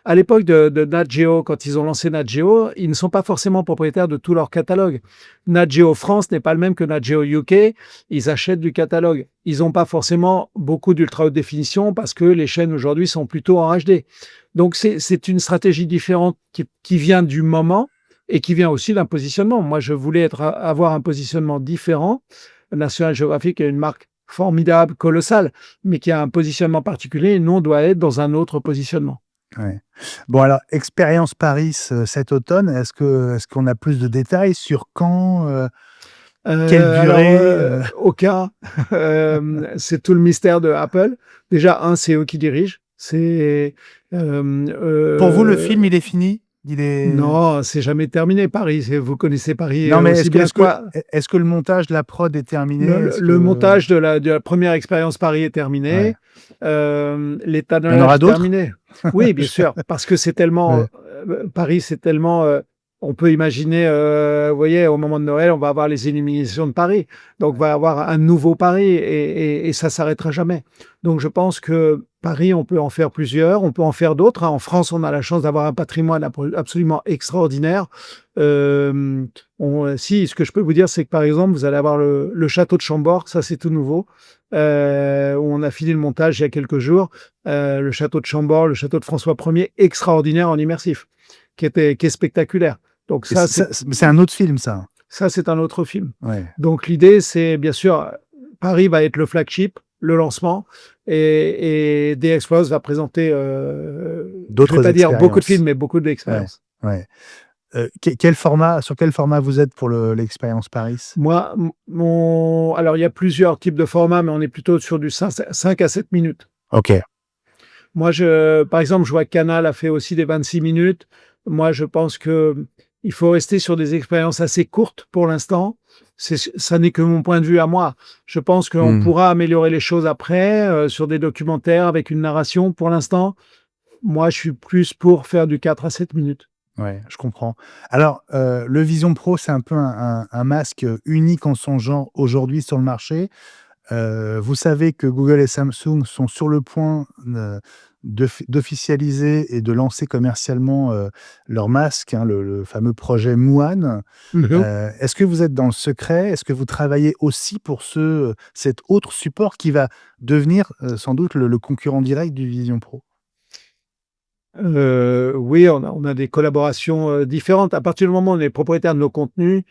S3: À l'époque de Nat Geo, quand ils ont lancé Nat Geo, ils ne sont pas forcément propriétaires de tout leur catalogue. Nat Geo France n'est pas le même que Nat Geo UK. Ils achètent du catalogue. Ils n'ont pas forcément beaucoup d'ultra haute définition parce que les chaînes aujourd'hui sont plutôt en HD. Donc, c'est une stratégie différente qui vient du moment et qui vient aussi d'un positionnement. Moi, je voulais avoir un positionnement différent. National Geographic est une marque formidable, colossale, mais qui a un positionnement particulier et nous, on doit être dans un autre positionnement.
S1: Ouais. Bon, alors, expérience Paris cet automne, est-ce qu'on a plus de détails sur quand, quelle durée?
S3: Aucun. C'est tout le mystère de Apple. Déjà, c'est eux qui dirigent.
S1: Pour vous, le film, il est fini?
S3: Non, c'est jamais terminé, Paris. Vous connaissez Paris
S1: Non, mais
S3: aussi bien que moi.
S1: est-ce que le montage de la prod est terminé?
S3: Le montage de la première expérience Paris est terminé.
S1: Ouais.
S3: L'état de
S1: Il y en aura
S3: est
S1: d'autres?
S3: terminé. Oui, bien sûr, parce que c'est tellement...
S1: Ouais.
S3: Paris, c'est tellement... On peut imaginer, vous voyez, au moment de Noël, on va avoir les illuminations de Paris. Donc, on va avoir un nouveau Paris et ça s'arrêtera jamais. Donc, je pense que Paris, on peut en faire plusieurs, on peut en faire d'autres, hein. En France, on a la chance d'avoir un patrimoine absolument extraordinaire. Ce que je peux vous dire, c'est que, par exemple, vous allez avoir le château de Chambord, ça, c'est tout nouveau, où on a fini le montage il y a quelques jours. Le château de Chambord, le château de François Ier, extraordinaire en immersif, qui est spectaculaire. Donc
S1: Et
S3: ça,
S1: c'est un autre film, ça.
S3: c'est un autre film.
S1: Ouais.
S3: Donc l'idée, c'est bien sûr, Paris va être le flagship, le lancement, et The Explorers va présenter, je ne
S1: D'autres
S3: vais pas dire beaucoup de
S1: expériences.
S3: films, mais beaucoup d'expériences.
S1: Ouais. Sur quel format vous êtes pour l'expérience Paris?
S3: Moi, alors il y a plusieurs types de formats, mais on est plutôt sur du 5 à 7 minutes.
S1: Ok.
S3: Moi, par exemple, je vois que Canal a fait aussi des 26 minutes. Moi, je pense qu'il faut rester sur des expériences assez courtes pour l'instant. Ça n'est que mon point de vue à moi. Je pense qu'on pourra améliorer les choses après sur des documentaires avec une narration. Pour l'instant, moi, je suis plus pour faire du 4 à 7 minutes.
S1: Ouais, je comprends. Alors, le Vision Pro, c'est un peu un masque unique en son genre aujourd'hui sur le marché. Vous savez que Google et Samsung sont sur le point d'officialiser et de lancer commercialement leur masque, hein, le fameux projet Muan. Est-ce que vous êtes dans le secret? Est-ce que vous travaillez aussi pour cet autre support qui va devenir sans doute le concurrent direct du Vision Pro?
S3: Oui, on a des collaborations différentes. À partir du moment où on est propriétaire de nos contenus,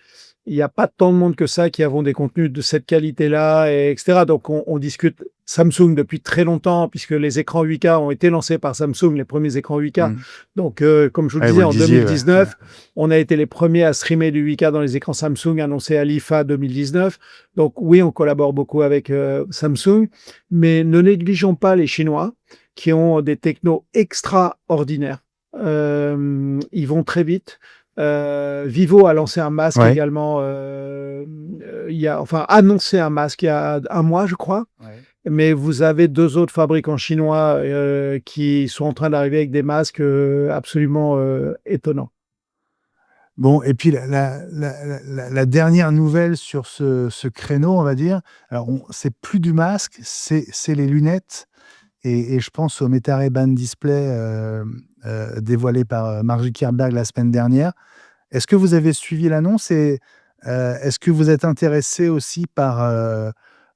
S3: il n'y a pas tant de monde que ça qui avons des contenus de cette qualité-là, etc. Donc, on discute Samsung depuis très longtemps, puisque les écrans 8K ont été lancés par Samsung, les premiers écrans 8K. Donc, comme je vous le disais, en 2019, on a été les premiers à streamer du 8K dans les écrans Samsung annoncés à l'IFA 2019. Donc, oui, on collabore beaucoup avec Samsung, mais ne négligeons pas les Chinois qui ont des technos extraordinaires. Ils vont très vite. Vivo a lancé un masque également, annoncé un masque il y a un mois, je crois. Mais vous avez 2 autres fabricants chinois qui sont en train d'arriver avec des masques absolument étonnants.
S1: Bon, et puis la dernière nouvelle sur ce créneau, on va dire, alors c'est plus du masque, c'est les lunettes. Et je pense au Meta Ray Ban Display dévoilé par Mark Zuckerberg la semaine dernière. Est-ce que vous avez suivi l'annonce et est-ce que vous êtes intéressé aussi par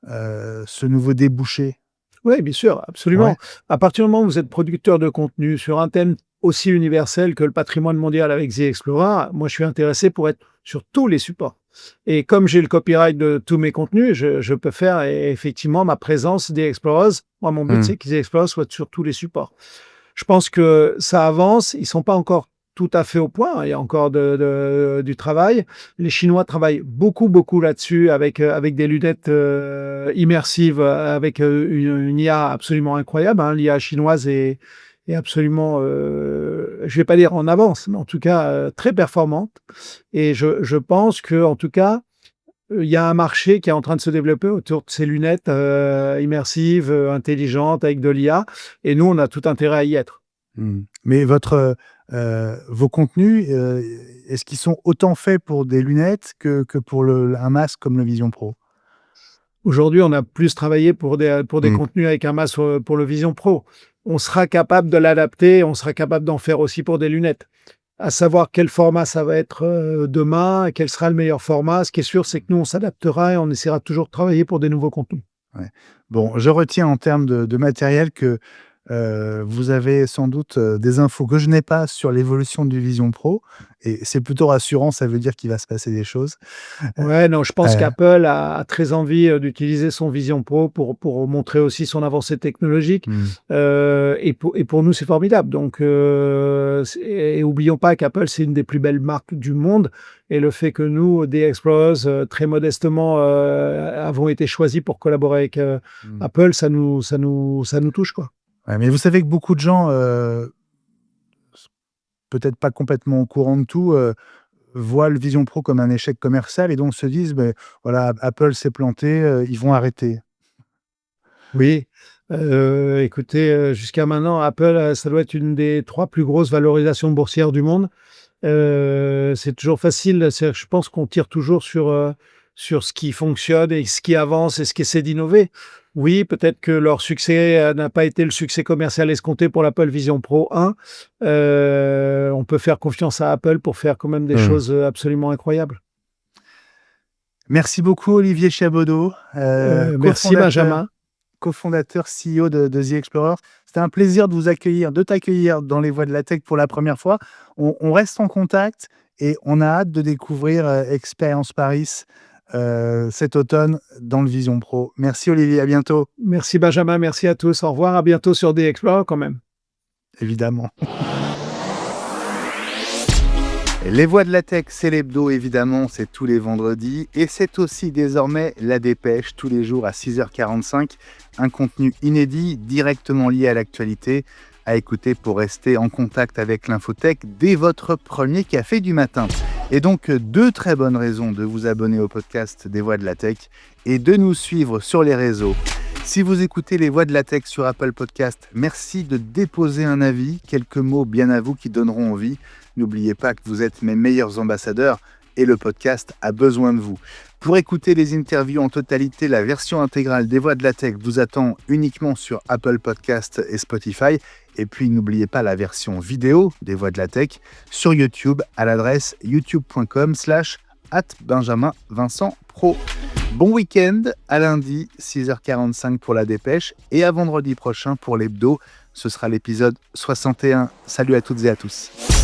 S1: ce nouveau débouché?
S3: Oui, bien sûr, absolument.
S1: Ouais.
S3: À partir du moment où vous êtes producteur de contenu sur un thème aussi universel que le patrimoine mondial avec The Explorer, moi, je suis intéressé pour être sur tous les supports. Et comme j'ai le copyright de tous mes contenus, je peux faire effectivement ma présence The Explorers. Moi, mon but, c'est que The Explorers soient sur tous les supports. Je pense que ça avance. Ils ne sont pas encore tout à fait au point. Il y a encore du travail. Les Chinois travaillent beaucoup, beaucoup là-dessus avec des lunettes immersives, avec une IA absolument incroyable. Hein. L'IA chinoise est absolument, je ne vais pas dire en avance, mais en tout cas très performante. Et je pense qu'en tout cas, il y a un marché qui est en train de se développer autour de ces lunettes immersives, intelligentes, avec de l'IA. Et nous, on a tout intérêt à y être.
S1: Mais vos contenus, est-ce qu'ils sont autant faits pour des lunettes que pour un masque comme le Vision Pro?
S3: Aujourd'hui, on a plus travaillé pour des contenus avec un masque pour le Vision Pro. On sera capable de l'adapter, on sera capable d'en faire aussi pour des lunettes. À savoir quel format ça va être demain, quel sera le meilleur format. Ce qui est sûr, c'est que nous, on s'adaptera et on essaiera toujours de travailler pour des nouveaux contenus.
S1: Ouais. Bon, je retiens en termes de matériel que vous avez sans doute des infos que je n'ai pas sur l'évolution du Vision Pro, et c'est plutôt rassurant, ça veut dire qu'il va se passer des choses.
S3: Ouais, non, je pense qu'Apple a très envie d'utiliser son Vision Pro pour montrer aussi son avancée technologique. Et pour nous, c'est formidable. Donc, et oublions pas qu'Apple, c'est une des plus belles marques du monde. Et le fait que nous, The Explorers, très modestement, avons été choisis pour collaborer avec Apple, ça nous touche, quoi.
S1: Ouais, mais vous savez que beaucoup de gens, peut-être pas complètement au courant de tout, voient le Vision Pro comme un échec commercial et donc se disent: «Beh, voilà, Apple s'est planté, ils vont arrêter».
S3: Oui, écoutez, jusqu'à maintenant, Apple, ça doit être une des 3 plus grosses valorisations boursières du monde. C'est toujours facile. Je pense qu'on tire toujours sur ce qui fonctionne et ce qui avance et ce qui essaie d'innover. Oui, peut-être que leur succès n'a pas été le succès commercial escompté pour l'Apple Vision Pro 1. On peut faire confiance à Apple pour faire quand même des choses absolument incroyables.
S1: Merci beaucoup, Olivier Chabodeau.
S3: Merci, Benjamin.
S1: Cofondateur, CEO de The Explorer. C'était un plaisir de t'accueillir dans les Voix de la Tech pour la première fois. On reste en contact et on a hâte de découvrir Expérience Paris cet automne dans le Vision Pro. Merci Olivier, à bientôt.
S3: Merci Benjamin, merci à tous. Au revoir, à bientôt sur The Explorer quand même.
S1: Évidemment. Les Voix de la Tech, c'est l'hebdo, évidemment, c'est tous les vendredis. Et c'est aussi désormais la dépêche, tous les jours à 6h45. Un contenu inédit, directement lié à l'actualité, à écouter pour rester en contact avec l'infotech dès votre premier café du matin. Et donc, 2 très bonnes raisons de vous abonner au podcast des Voix de la Tech et de nous suivre sur les réseaux. Si vous écoutez les Voix de la Tech sur Apple Podcast, merci de déposer un avis, quelques mots bien à vous qui donneront envie. N'oubliez pas que vous êtes mes meilleurs ambassadeurs et le podcast a besoin de vous. Pour écouter les interviews en totalité, la version intégrale des Voix de la Tech vous attend uniquement sur Apple Podcast et Spotify. Et puis n'oubliez pas la version vidéo des Voix de la Tech sur YouTube à l'adresse youtube.com/@benjaminvincentpro. Bon week-end, à lundi, 6h45 pour la dépêche et à vendredi prochain pour l'hebdo. Ce sera l'épisode 61. Salut à toutes et à tous.